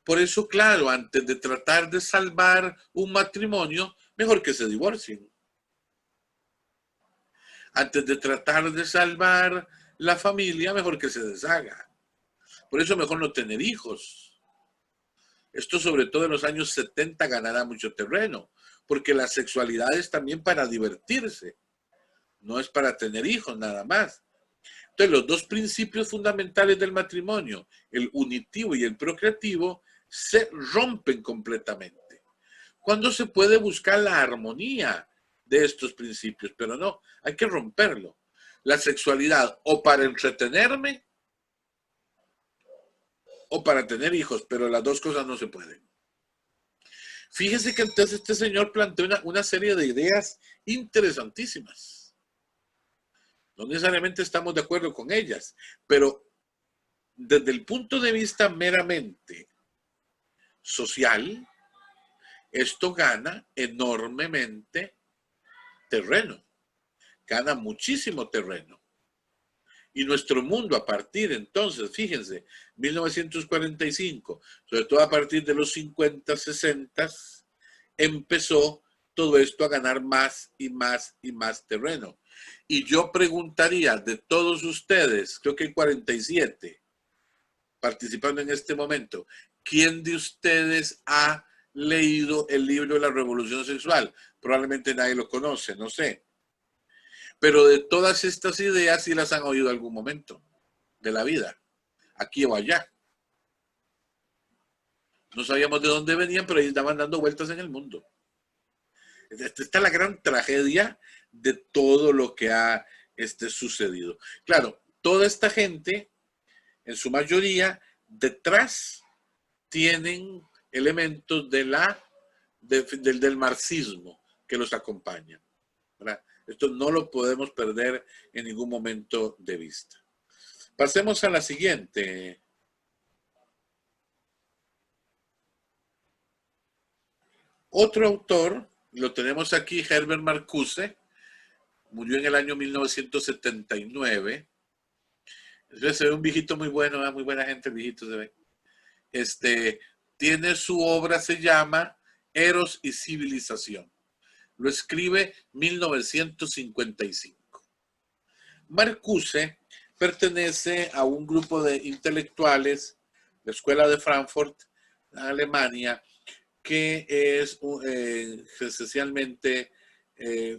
Por eso, claro, antes de tratar de salvar un matrimonio, mejor que se divorcien. Antes de tratar de salvar la familia, mejor que se deshaga. Por eso mejor no tener hijos. Esto sobre todo en los años 70 ganará mucho terreno, porque la sexualidad es también para divertirse, no es para tener hijos nada más. Entonces los dos principios fundamentales del matrimonio, el unitivo y el procreativo, se rompen completamente. ¿Cuándo se puede buscar la armonía de estos principios? Pero no, hay que romperlo. La sexualidad o para entretenerme o para tener hijos, pero las dos cosas no se pueden. Fíjese que entonces este señor planteó una serie de ideas interesantísimas. No necesariamente estamos de acuerdo con ellas, pero desde el punto de vista meramente social, esto gana enormemente terreno, gana muchísimo terreno. Y nuestro mundo a partir entonces, fíjense, 1945, sobre todo a partir de los 50, 60, empezó todo esto a ganar más y más y más terreno. Y yo preguntaría de todos ustedes, creo que hay 47 participando en este momento, ¿quién de ustedes ha leído el libro de la Revolución Sexual? Probablemente nadie lo conoce, no sé. Pero de todas estas ideas sí las han oído en algún momento de la vida, aquí o allá. No sabíamos de dónde venían, pero ahí estaban dando vueltas en el mundo. Esta es la gran tragedia de todo lo que ha sucedido. Claro, toda esta gente, en su mayoría, detrás tienen elementos del marxismo que los acompañan, ¿verdad? Esto no lo podemos perder en ningún momento de vista. Pasemos a la siguiente. Otro autor, lo tenemos aquí, Herbert Marcuse, murió en el año 1979. Se ve un viejito muy bueno, muy buena gente el viejito se ve. Tiene su obra, se llama Eros y Civilización. Lo escribe 1955. Marcuse pertenece a un grupo de intelectuales de la Escuela de Frankfurt, Alemania, que es esencialmente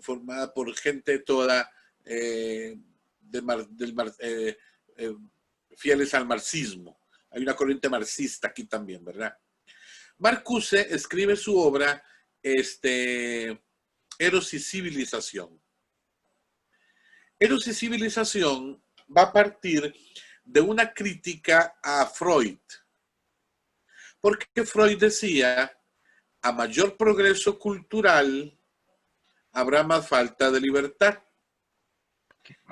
formada por gente toda fieles al marxismo. Hay una corriente marxista aquí también, ¿verdad? Marcuse escribe su obra Eros y Civilización. Eros y Civilización va a partir de una crítica a Freud. Porque Freud decía, a mayor progreso cultural, habrá más falta de libertad.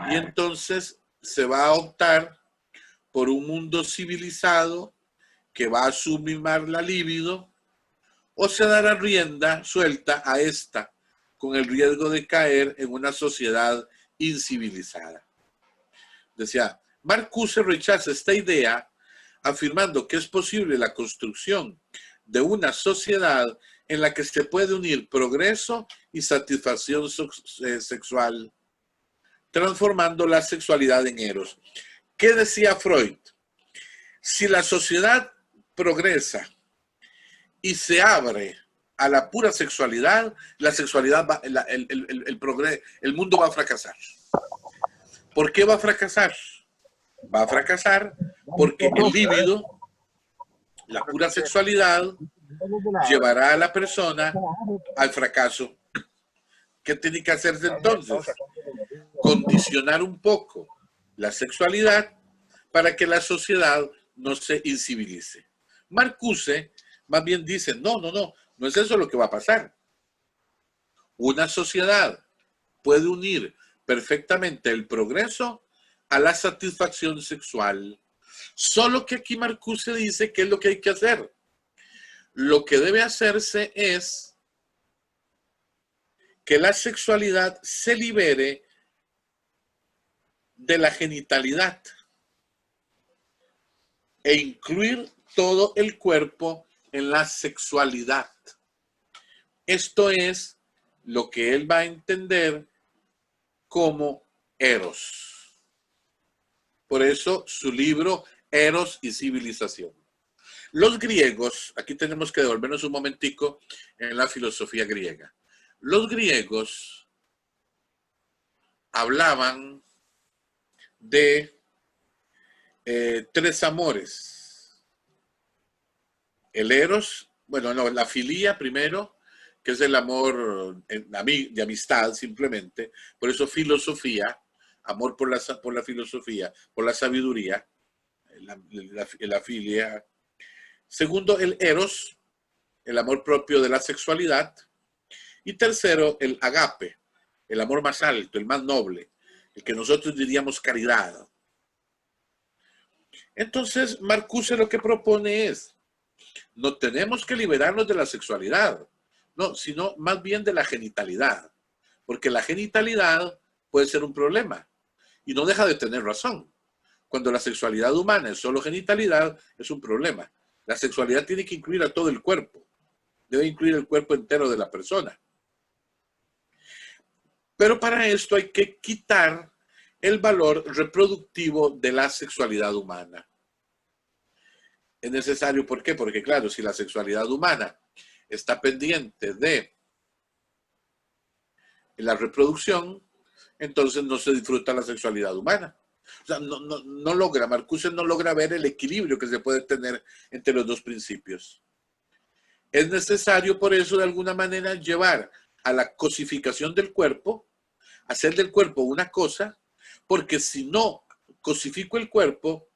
Y entonces se va a optar por un mundo civilizado que va a sublimar la libido, o se dará rienda suelta a esta, con el riesgo de caer en una sociedad incivilizada. Decía, Marcuse rechaza esta idea, afirmando que es posible la construcción de una sociedad en la que se puede unir progreso y satisfacción sexual, transformando la sexualidad en eros. ¿Qué decía Freud? Si la sociedad progresa y se abre a la pura sexualidad, la sexualidad va, el mundo va a fracasar. ¿Por qué va a fracasar? Va a fracasar porque el líbido, la pura sexualidad, llevará a la persona al fracaso. ¿Qué tiene que hacerse entonces? Condicionar un poco la sexualidad para que la sociedad no se incivilice. Marcuse más bien dice, no es eso lo que va a pasar. Una sociedad puede unir perfectamente el progreso a la satisfacción sexual. Solo que aquí Marcuse dice qué es lo que hay que hacer. Lo que debe hacerse es que la sexualidad se libere de la genitalidad e incluir todo el cuerpo en la sexualidad. Esto es lo que él va a entender como Eros. Por eso su libro Eros y Civilización. Los griegos, aquí tenemos que devolvernos un momentico en la filosofía griega. Los griegos hablaban de tres amores. El eros, la filía primero, que es el amor de amistad simplemente. Por eso filosofía, amor por la filosofía, por la sabiduría, la filia. Segundo, el eros, el amor propio de la sexualidad. Y tercero, el agape, el amor más alto, el más noble, el que nosotros diríamos caridad. Entonces, Marcuse lo que propone es, no tenemos que liberarnos de la sexualidad, no, sino más bien de la genitalidad, porque la genitalidad puede ser un problema y no deja de tener razón. Cuando la sexualidad humana es solo genitalidad, es un problema. La sexualidad tiene que incluir a todo el cuerpo, debe incluir el cuerpo entero de la persona. Pero para esto hay que quitar el valor reproductivo de la sexualidad humana. Es necesario, ¿por qué? Porque claro, si la sexualidad humana está pendiente de la reproducción, entonces no se disfruta la sexualidad humana. O sea, Marcuse no logra ver el equilibrio que se puede tener entre los dos principios. Es necesario por eso de alguna manera llevar a la cosificación del cuerpo, hacer del cuerpo una cosa, porque si no cosifico el cuerpo,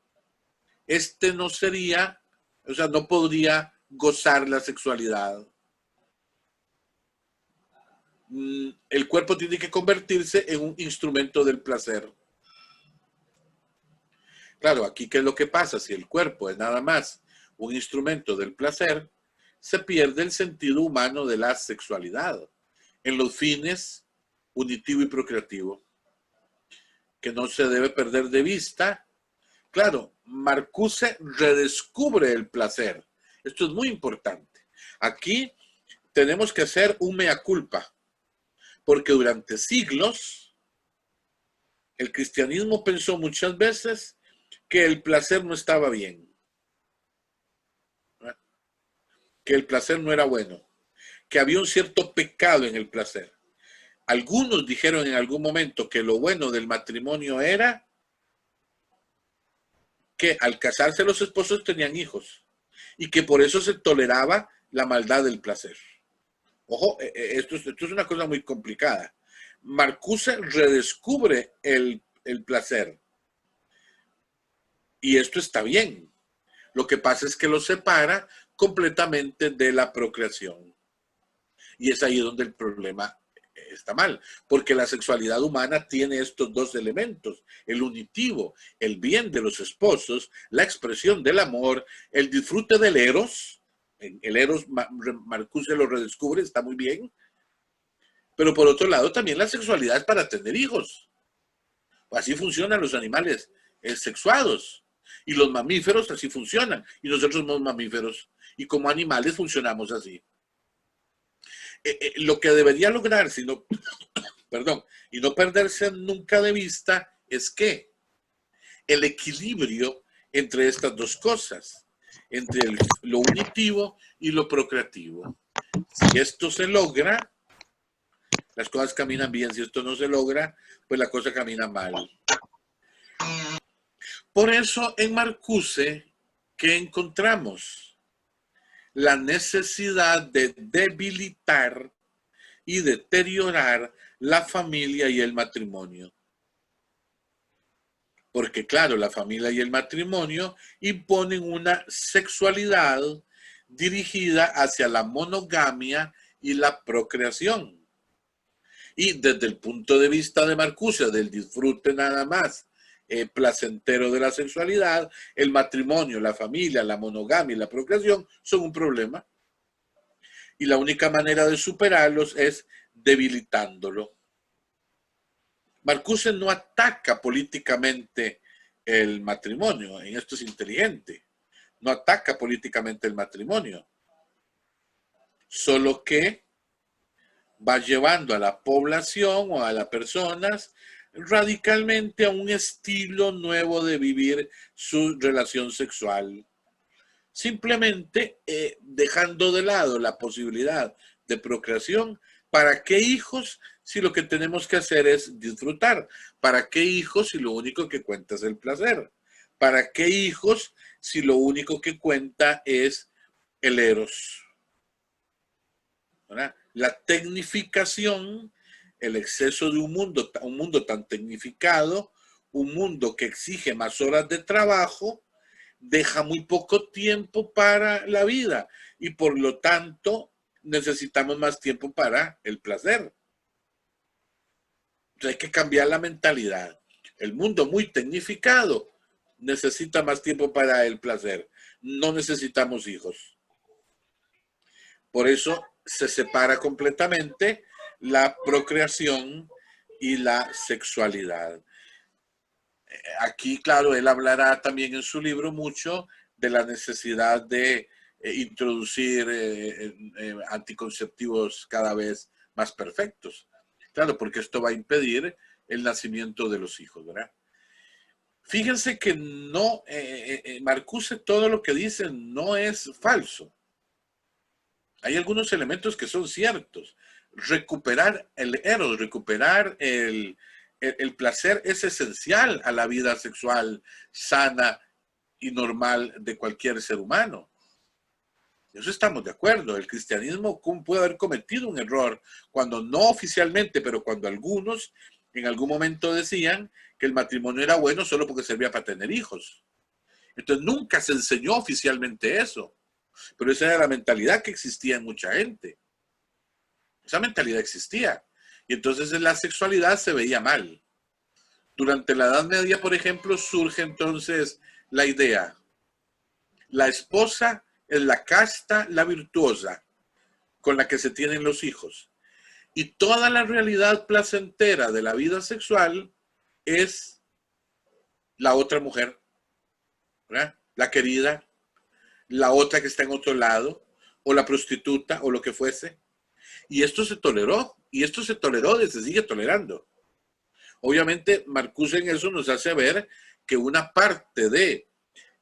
no sería, o sea, no podría gozar la sexualidad. El cuerpo tiene que convertirse en un instrumento del placer. Claro, aquí ¿qué es lo que pasa? Si el cuerpo es nada más un instrumento del placer, se pierde el sentido humano de la sexualidad en los fines unitivo y procreativo, que no se debe perder de vista. Claro, Marcuse redescubre el placer. Esto es muy importante. Aquí tenemos que hacer un mea culpa, porque durante siglos el cristianismo pensó muchas veces que el placer no estaba bien, ¿verdad? Que el placer no era bueno, que había un cierto pecado en el placer. Algunos dijeron en algún momento que lo bueno del matrimonio era que al casarse los esposos tenían hijos y que por eso se toleraba la maldad del placer. Ojo, esto es una cosa muy complicada. Marcuse redescubre el placer y esto está bien. Lo que pasa es que lo separa completamente de la procreación. Y es ahí donde el problema está mal, porque la sexualidad humana tiene estos dos elementos: el unitivo, el bien de los esposos, la expresión del amor, el disfrute del eros. El eros, Marcuse lo redescubre, está muy bien, pero por otro lado también la sexualidad es para tener hijos. Así funcionan los animales sexuados, y los mamíferos así funcionan, y nosotros somos mamíferos, y como animales funcionamos así. Lo que debería lograr, perdón, y no perderse nunca de vista, es que el equilibrio entre estas dos cosas, entre lo unitivo y lo procreativo. Si esto se logra, las cosas caminan bien. Si esto no se logra, pues la cosa camina mal. Por eso en Marcuse, ¿qué encontramos? La necesidad de debilitar y deteriorar la familia y el matrimonio. Porque claro, la familia y el matrimonio imponen una sexualidad dirigida hacia la monogamia y la procreación. Y desde el punto de vista de Marcuse, del disfrute nada más placentero de la sexualidad, el matrimonio, la familia, la monogamia y la procreación son un problema. Y la única manera de superarlos es debilitándolo. Marcuse no ataca políticamente el matrimonio, en esto es inteligente. No ataca políticamente el matrimonio, solo que va llevando a la población o a las personas radicalmente a un estilo nuevo de vivir su relación sexual. Simplemente dejando de lado la posibilidad de procreación. ¿Para qué hijos si lo que tenemos que hacer es disfrutar? ¿Para qué hijos si lo único que cuenta es el placer? ¿Para qué hijos si lo único que cuenta es el eros? ¿Verdad? La tecnificación, el exceso de un mundo tan tecnificado, un mundo que exige más horas de trabajo, deja muy poco tiempo para la vida y por lo tanto necesitamos más tiempo para el placer. Entonces hay que cambiar la mentalidad. El mundo muy tecnificado necesita más tiempo para el placer. No necesitamos hijos. Por eso se separa completamente la procreación y la sexualidad. Aquí, claro, él hablará también en su libro mucho de la necesidad de introducir anticonceptivos cada vez más perfectos. Claro, porque esto va a impedir el nacimiento de los hijos, ¿verdad? Fíjense que no, Marcuse todo lo que dice no es falso. Hay algunos elementos que son ciertos. Recuperar el eros, recuperar el placer es esencial a la vida sexual sana y normal de cualquier ser humano. Eso estamos de acuerdo. El cristianismo puede haber cometido un error cuando no oficialmente, pero cuando algunos en algún momento decían que el matrimonio era bueno solo porque servía para tener hijos. Entonces nunca se enseñó oficialmente eso. Pero esa era la mentalidad que existía en mucha gente. Esa mentalidad existía. Y entonces en la sexualidad se veía mal. Durante la Edad Media, por ejemplo, surge entonces la idea. La esposa es la casta, la virtuosa, con la que se tienen los hijos. Y toda la realidad placentera de la vida sexual es la otra mujer, ¿verdad? La querida, la otra que está en otro lado, o la prostituta, o lo que fuese. Y esto se toleró, y esto se toleró y se sigue tolerando. Obviamente, Marcuse en eso nos hace ver que una parte de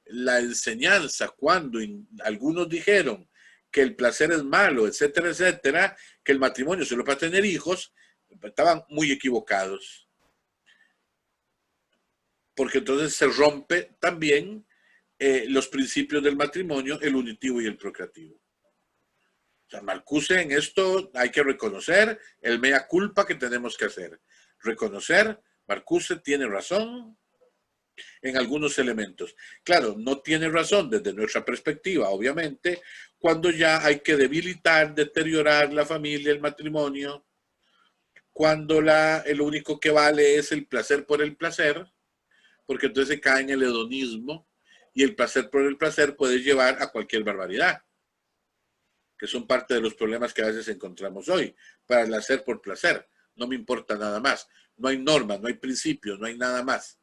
la enseñanza, cuando algunos dijeron que el placer es malo, etcétera, etcétera, que el matrimonio solo para tener hijos, estaban muy equivocados. Porque entonces se rompe también los principios del matrimonio, el unitivo y el procreativo. O sea, Marcuse en esto hay que reconocer el mea culpa que tenemos que hacer. Reconocer, Marcuse tiene razón en algunos elementos. Claro, no tiene razón desde nuestra perspectiva, obviamente, cuando ya hay que debilitar, deteriorar la familia, el matrimonio, cuando el único que vale es el placer por el placer, porque entonces se cae en el hedonismo y el placer por el placer puede llevar a cualquier barbaridad, que son parte de los problemas que a veces encontramos hoy, para el hacer por placer. No me importa nada más. No hay normas, no hay principios, no hay nada más.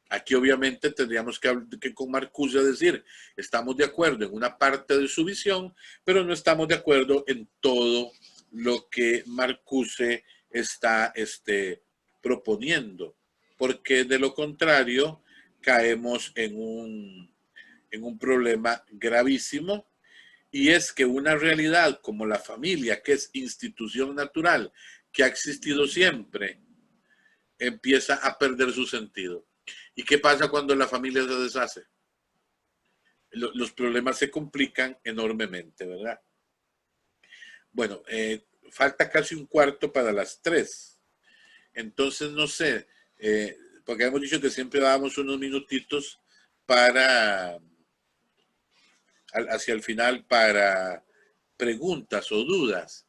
Aquí obviamente tendríamos que con Marcuse decir, estamos de acuerdo en una parte de su visión, pero no estamos de acuerdo en todo lo que Marcuse está proponiendo, porque de lo contrario caemos en un problema gravísimo, y es que una realidad como la familia, que es institución natural, que ha existido siempre, empieza a perder su sentido. ¿Y qué pasa cuando la familia se deshace? Los problemas se complican enormemente, ¿verdad? Bueno, falta casi un cuarto para las 3. Entonces, no sé, porque hemos dicho que siempre dábamos unos minutitos hacia el final para preguntas o dudas.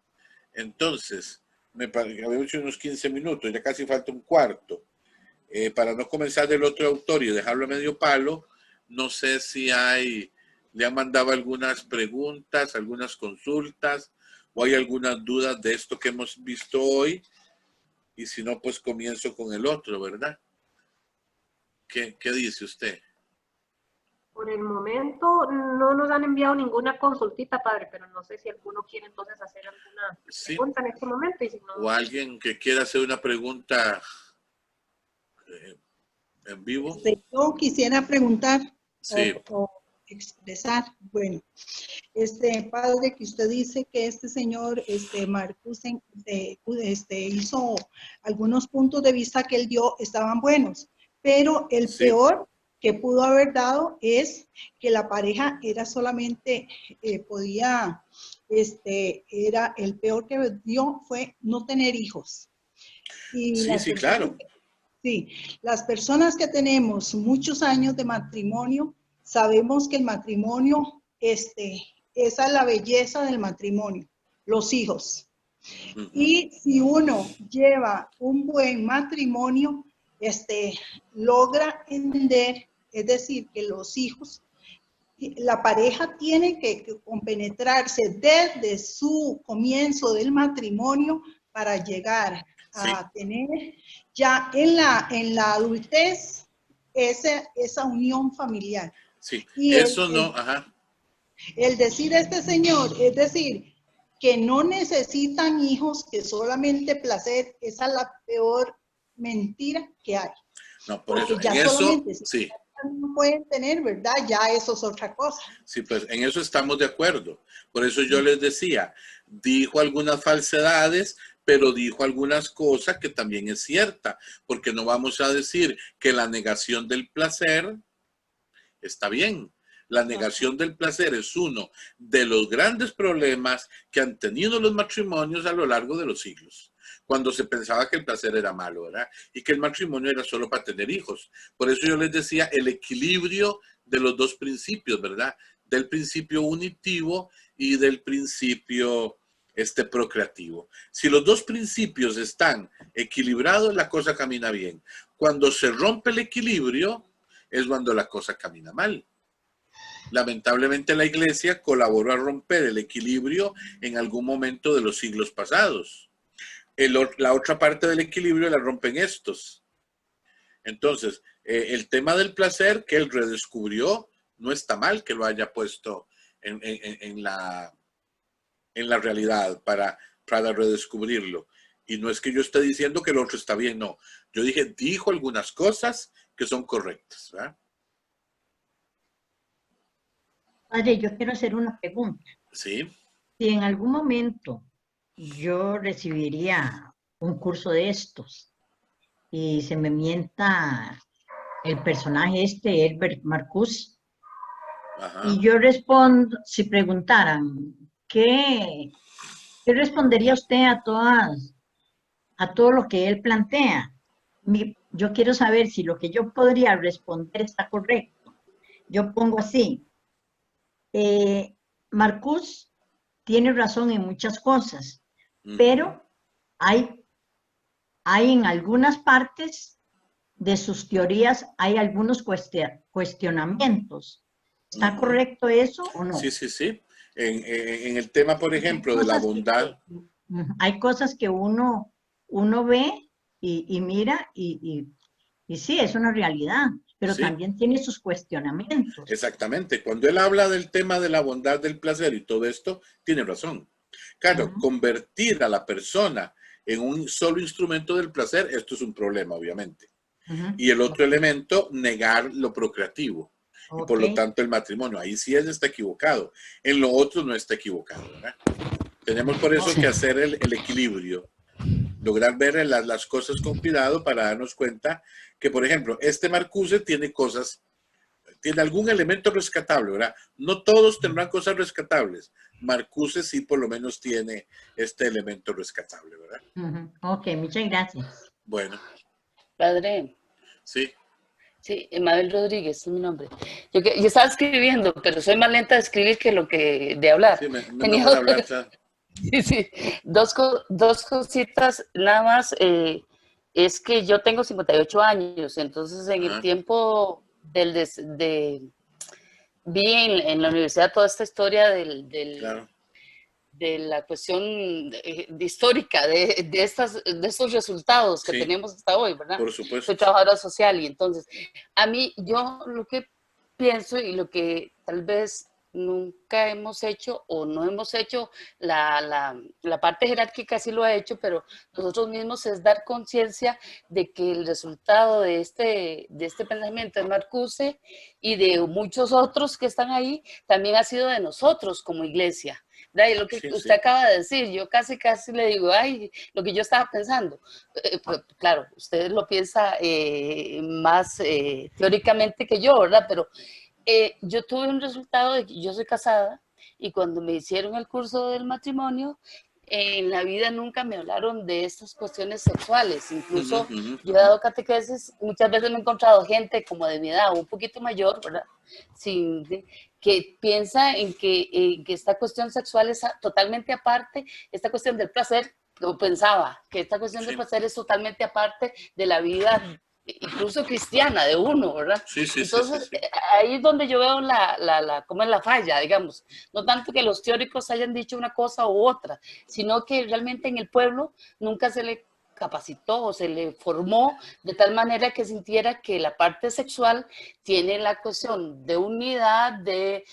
Entonces, habíamos hecho unos 15 minutos, ya casi falta un cuarto. Para no comenzar del otro autor y dejarlo a medio palo, no sé si le han mandado algunas preguntas, algunas consultas, o hay algunas dudas de esto que hemos visto hoy, y si no, pues comienzo con el otro, ¿verdad? ¿Qué dice usted? Por el momento no nos han enviado ninguna consultita, padre, pero no sé si alguno quiere entonces hacer alguna pregunta en este momento. Y si no... O alguien que quiera hacer una pregunta en vivo. Yo quisiera preguntar Sí. o expresar, bueno, padre, que usted dice que este señor, Marcuse, hizo algunos puntos de vista que él dio, estaban buenos, pero el peor que pudo haber dado es que la pareja era solamente, era el peor que dio fue no tener hijos. Y sí, claro. Sí, las personas que tenemos muchos años de matrimonio, sabemos que el matrimonio, esa es la belleza del matrimonio, los hijos. Y si uno lleva un buen matrimonio, logra entender, es decir, que los hijos, la pareja tiene que compenetrarse desde su comienzo del matrimonio para llegar a tener ya en la adultez esa unión familiar. Sí, y eso no, ajá. El decir este señor, es decir, que no necesitan hijos, que solamente placer, esa es la peor mentira que hay. No, por porque eso, ya en solamente, eso, sí. No pueden tener, ¿verdad? Ya eso es otra cosa. Sí, pues en eso estamos de acuerdo. Por eso yo les decía, dijo algunas falsedades, pero dijo algunas cosas que también es cierta, porque no vamos a decir que la negación del placer está bien, La negación del placer es uno de los grandes problemas que han tenido los matrimonios a lo largo de los siglos, cuando se pensaba que el placer era malo, ¿verdad? Y que el matrimonio era solo para tener hijos. Por eso yo les decía el equilibrio de los dos principios, ¿verdad? Del principio unitivo y del principio procreativo. Si los dos principios están equilibrados, la cosa camina bien. Cuando se rompe el equilibrio, es cuando la cosa camina mal. Lamentablemente la Iglesia colaboró a romper el equilibrio en algún momento de los siglos pasados. La otra parte del equilibrio la rompen estos. Entonces, el tema del placer que él redescubrió, no está mal que lo haya puesto en la realidad para redescubrirlo. Y no es que yo esté diciendo que el otro está bien, no. Yo dijo algunas cosas que son correctas, ¿verdad? Padre, yo quiero hacer una pregunta. Sí. Si en algún momento yo recibiría un curso de estos y se me mienta el personaje Herbert Marcuse, Ajá. y yo respondo, si preguntaran, ¿qué respondería usted a todo lo que él plantea? Yo quiero saber si lo que yo podría responder está correcto. Yo pongo así, Marcuse tiene razón en muchas cosas, pero hay en algunas partes de sus teorías, hay algunos cuestionamientos. ¿Está correcto eso o no? Sí, sí, sí. En el tema, por ejemplo, de la bondad. Hay cosas que uno ve y mira y sí, es una realidad, pero sí, también tiene sus cuestionamientos. Exactamente. Cuando él habla del tema de la bondad, del placer y todo esto, tiene razón. Claro, convertir a la persona en un solo instrumento del placer, esto es un problema, obviamente. Y el otro elemento, negar lo procreativo. Y por lo tanto el matrimonio, ahí sí él está equivocado. En lo otro no está equivocado, ¿verdad? Tenemos por eso que hacer el equilibrio. Lograr ver las cosas con cuidado para darnos cuenta que, por ejemplo, Marcuse tiene algún elemento rescatable, ¿verdad? No todos tendrán cosas rescatables. Marcuse sí por lo menos tiene este elemento rescatable, ¿verdad? Ok, muchas gracias. Bueno. Padre. Sí. Sí, Mabel Rodríguez es mi nombre. Yo estaba escribiendo, pero soy más lenta de escribir que de hablar. Sí, mejor hablar. Sí, dos cositas nada más. Es que yo tengo 58 años, entonces en el tiempo vi en la universidad toda esta historia claro, de la cuestión histórica de estos resultados que tenemos hasta hoy, ¿verdad? Por supuesto. Soy trabajadora social y entonces, a mí, yo lo que pienso y lo que tal vez nunca hemos hecho o no hemos hecho, la parte jerárquica sí lo ha hecho, pero nosotros mismos es dar conciencia de que el resultado de este pensamiento de Marcuse y de muchos otros que están ahí también ha sido de nosotros como iglesia. Y lo que usted acaba de decir, yo casi le digo, ay, lo que yo estaba pensando. Pues, claro, usted lo piensa más teóricamente que yo, ¿verdad? Pero yo tuve un resultado de que yo soy casada y cuando me hicieron el curso del matrimonio, en la vida nunca me hablaron de estas cuestiones sexuales. Incluso yo he dado catequesis, muchas veces me he encontrado gente como de mi edad o un poquito mayor, ¿verdad? Que piensa en que esta cuestión sexual es totalmente aparte, esta cuestión del placer, o pensaba que esta cuestión del placer es totalmente aparte de la vida incluso cristiana de uno, ¿verdad? Entonces, ahí es donde yo veo cómo es la falla, digamos. No tanto que los teóricos hayan dicho una cosa u otra, sino que realmente en el pueblo nunca se le capacitó o se le formó de tal manera que sintiera que la parte sexual tiene la cuestión de unidad, de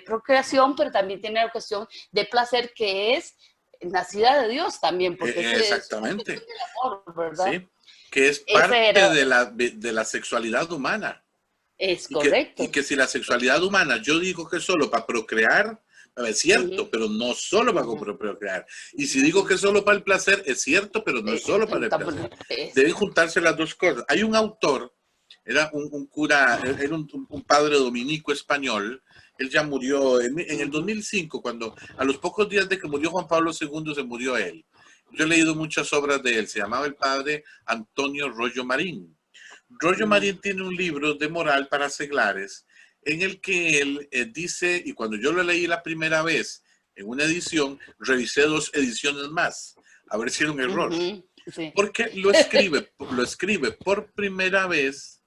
procreación, pero también tiene la cuestión de placer que es nacida de Dios también. Porque exactamente. Es el amor, ¿verdad? Sí. Que es parte de la sexualidad humana. Es correcto. Y que si la sexualidad humana, yo digo que es solo para procrear, es cierto, pero no solo para procrear. Y si digo que es solo para el placer, es cierto, pero no es solo para el placer. Deben juntarse las dos cosas. Hay un autor Era un cura, era un padre dominico español. Él ya murió en el 2005, cuando a los pocos días de que murió Juan Pablo II, se murió él. Yo he leído muchas obras de él. Se llamaba el padre Antonio Rollo Marín. Rollo Marín tiene un libro de moral para seglares en el que él dice, y cuando yo lo leí la primera vez en una edición, revisé 2 ediciones más, a ver si era un error. Sí. Porque lo escribe por primera vez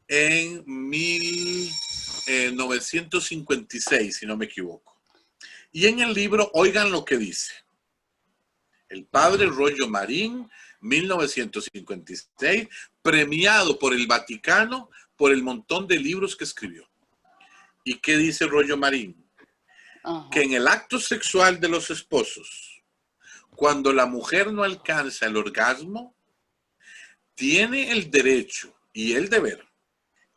en 1956, si no me equivoco. Y en el libro, oigan lo que dice. El padre Rollo Marín, 1956, premiado por el Vaticano por el montón de libros que escribió. ¿Y qué dice Rollo Marín? Que en el acto sexual de los esposos, cuando la mujer no alcanza el orgasmo, tiene el derecho y el deber,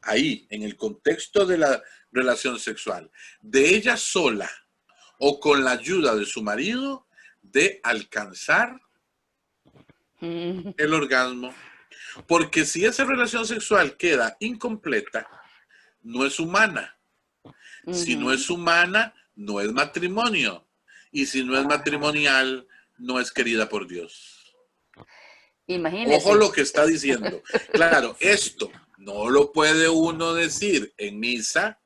ahí, en el contexto de la relación sexual, de ella sola o con la ayuda de su marido, de alcanzar el orgasmo. Porque si esa relación sexual queda incompleta, no es humana. Si no es humana, no es matrimonio. Y si no es matrimonial, no es querida por Dios. Imagínese. Ojo lo que está diciendo. Claro, esto no lo puede uno decir en misa.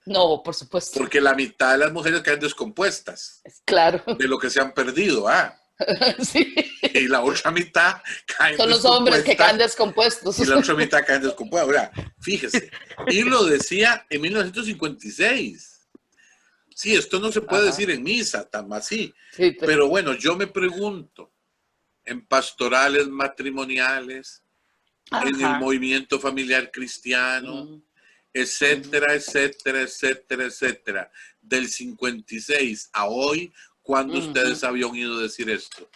No, por supuesto. Porque la mitad de las mujeres caen descompuestas. Claro. De lo que se han perdido, Sí. Y la otra mitad caen Son los hombres que caen descompuestos. Y la otra mitad caen descompuestos. Ahora, fíjese. Y lo decía en 1956. Sí, esto no se puede decir en misa, tan así. Sí, pero bueno, yo me pregunto, en pastorales matrimoniales, en el movimiento familiar cristiano, etcétera, etcétera, etcétera, etcétera, del 56 a hoy, ¿cuándo ustedes habían oído decir esto?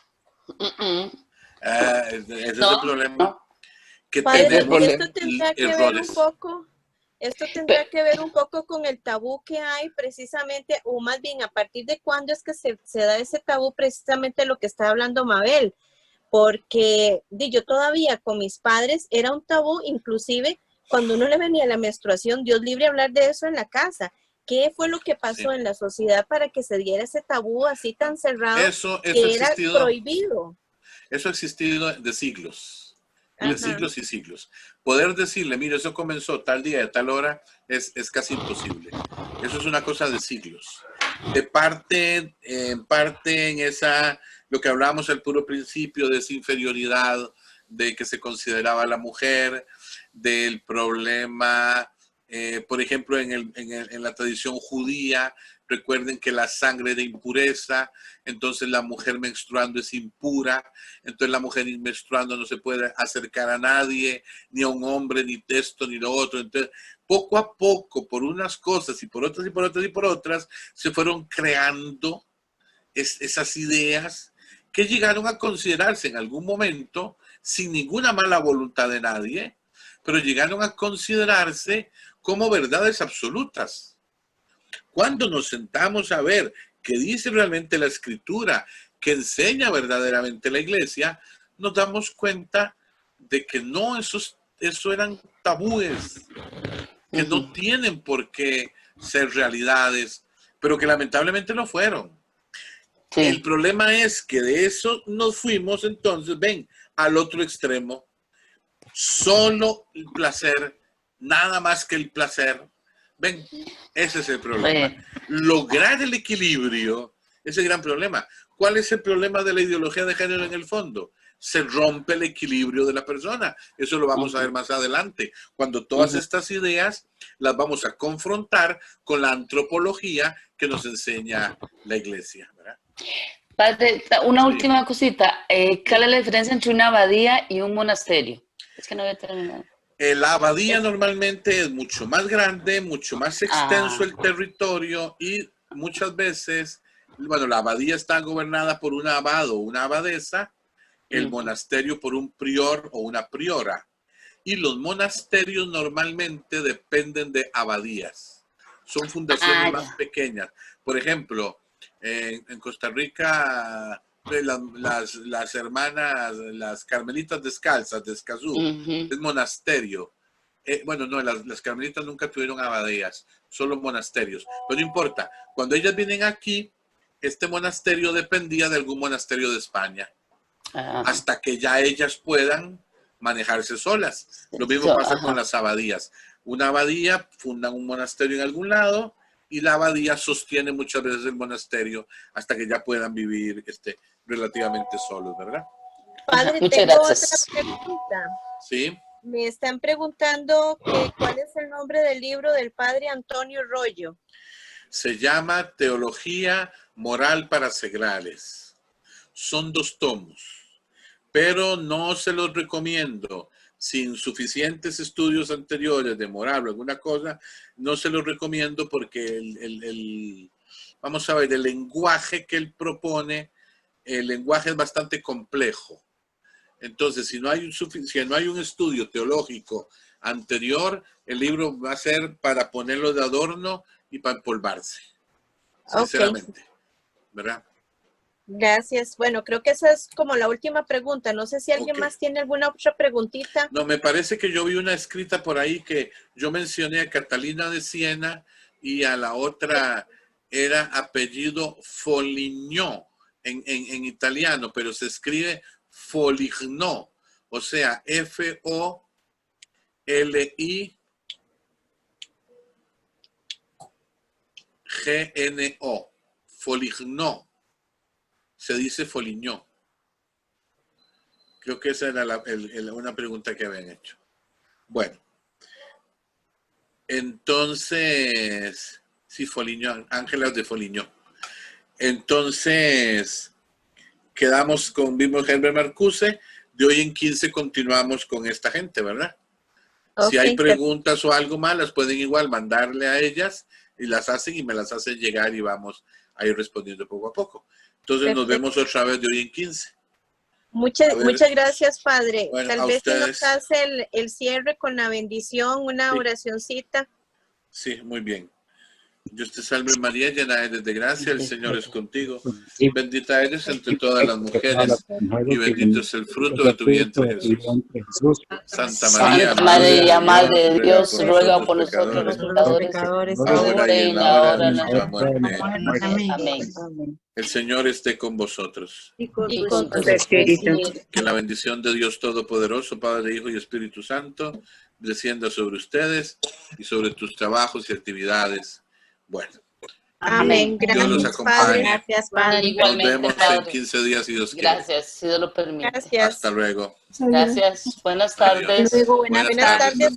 Ese es el problema. Que Padre, tenemos esto tendrá que ver errores. un poco. Esto tendrá que ver un poco con el tabú que hay precisamente, o más bien a partir de cuándo es que se da ese tabú, precisamente lo que está hablando Mabel, porque yo todavía con mis padres era un tabú, inclusive cuando uno le venía la menstruación, Dios libre hablar de eso en la casa. ¿Qué fue lo que pasó en la sociedad para que se diera ese tabú así tan cerrado que era prohibido? Eso ha existido de siglos. De siglos y siglos. Poder decirle, mire, eso comenzó tal día de tal hora, es casi imposible. Eso es una cosa de siglos. En parte en esa, lo que hablábamos al puro principio, de esa inferioridad, de que se consideraba a la mujer, del problema, por ejemplo, en la tradición judía, recuerden que la sangre era impureza, entonces la mujer menstruando es impura, entonces la mujer menstruando no se puede acercar a nadie, ni a un hombre, ni esto, ni lo otro. Entonces, poco a poco, por unas cosas y por otras y por otras y por otras, se fueron creando esas ideas que llegaron a considerarse en algún momento, sin ninguna mala voluntad de nadie, pero llegaron a considerarse como verdades absolutas. Cuando nos sentamos a ver qué dice realmente la Escritura, qué enseña verdaderamente la Iglesia, nos damos cuenta de que no, eso eran tabúes, que no tienen por qué ser realidades, pero que lamentablemente no fueron. Sí. El problema es que de eso nos fuimos entonces, ven, al otro extremo. Solo el placer, nada más que el placer. Ven, ese es el problema. Sí. Lograr el equilibrio es el gran problema. ¿Cuál es el problema de la ideología de género en el fondo? Se rompe el equilibrio de la persona. Eso lo vamos a ver más adelante, cuando todas estas ideas las vamos a confrontar con la antropología que nos enseña la Iglesia, ¿verdad? Padre, una última cosita. ¿Cuál es la diferencia entre una abadía y un monasterio? Es que no había terminado. La abadía normalmente es mucho más grande, mucho más extenso el territorio y muchas veces, bueno, la abadía está gobernada por un abad o una abadesa, el monasterio por un prior o una priora. Y los monasterios normalmente dependen de abadías. Son fundaciones más pequeñas. Por ejemplo, en Costa Rica las hermanas, las carmelitas descalzas de Escazú, es monasterio. Bueno, no, las carmelitas nunca tuvieron abadías, solo monasterios. Pero no importa, cuando ellas vienen aquí, este monasterio dependía de algún monasterio de España. Hasta que ya ellas puedan manejarse solas. Lo mismo pasa con las abadías. Una abadía fundan un monasterio en algún lado y la abadía sostiene muchas veces el monasterio hasta que ya puedan vivir relativamente solos, ¿verdad? Padre, Muchas tengo gracias. otra pregunta. Sí. Me están preguntando cuál es el nombre del libro del padre Antonio Rollo. Se llama Teología Moral para Seglares. Son 2 tomos, pero no se los recomiendo. Sin suficientes estudios anteriores de moral o alguna cosa, no se los recomiendo porque vamos a ver, el lenguaje que él propone, el lenguaje es bastante complejo. Entonces, si no hay un estudio teológico anterior, el libro va a ser para ponerlo de adorno y para empolvarse, sinceramente, ¿verdad? Gracias. Bueno, creo que esa es como la última pregunta. No sé si alguien más tiene alguna otra preguntita. No, me parece que yo vi una escrita por ahí que yo mencioné a Catalina de Siena y a la otra era apellido Foligno en italiano, pero se escribe Foligno, o sea, F-O-L-I-G-N-O, Foligno. Se dice Foligno. Creo que esa era una pregunta que habían hecho. Bueno, entonces, sí, Foligno, Ángelas de Foligno. Entonces, quedamos con Vilmos Herbert Marcuse. De hoy en 15 continuamos con esta gente, ¿verdad? Si hay preguntas o algo más, las pueden igual mandarle a ellas y las hacen y me las hacen llegar y vamos a ir respondiendo poco a poco. Entonces nos vemos otra vez de hoy en 15. Muchas gracias, Padre. Bueno, tal vez se nos hace el cierre con la bendición, una oracioncita. Sí, muy bien. Dios te salve María, llena eres de gracia, el Señor es contigo. Bendita eres entre todas las mujeres y bendito es el fruto de tu vientre, Jesús. Santa María, Madre de Dios, ruega por nosotros los pecadores, ahora y en la hora de nuestra muerte. Amén. El Señor esté con vosotros. Y con tu espíritu. Que la bendición de Dios Todopoderoso, Padre, Hijo y Espíritu Santo, descienda sobre ustedes y sobre tus trabajos y actividades. Bueno. Amén. Dios los acompañe. Gracias, Padre. Igualmente, nos vemos Padre. en 15 días, si Dios quiere. Gracias, si Dios lo permite. Gracias. Hasta luego. Gracias. Buenas tardes. Luego, buenas tardes.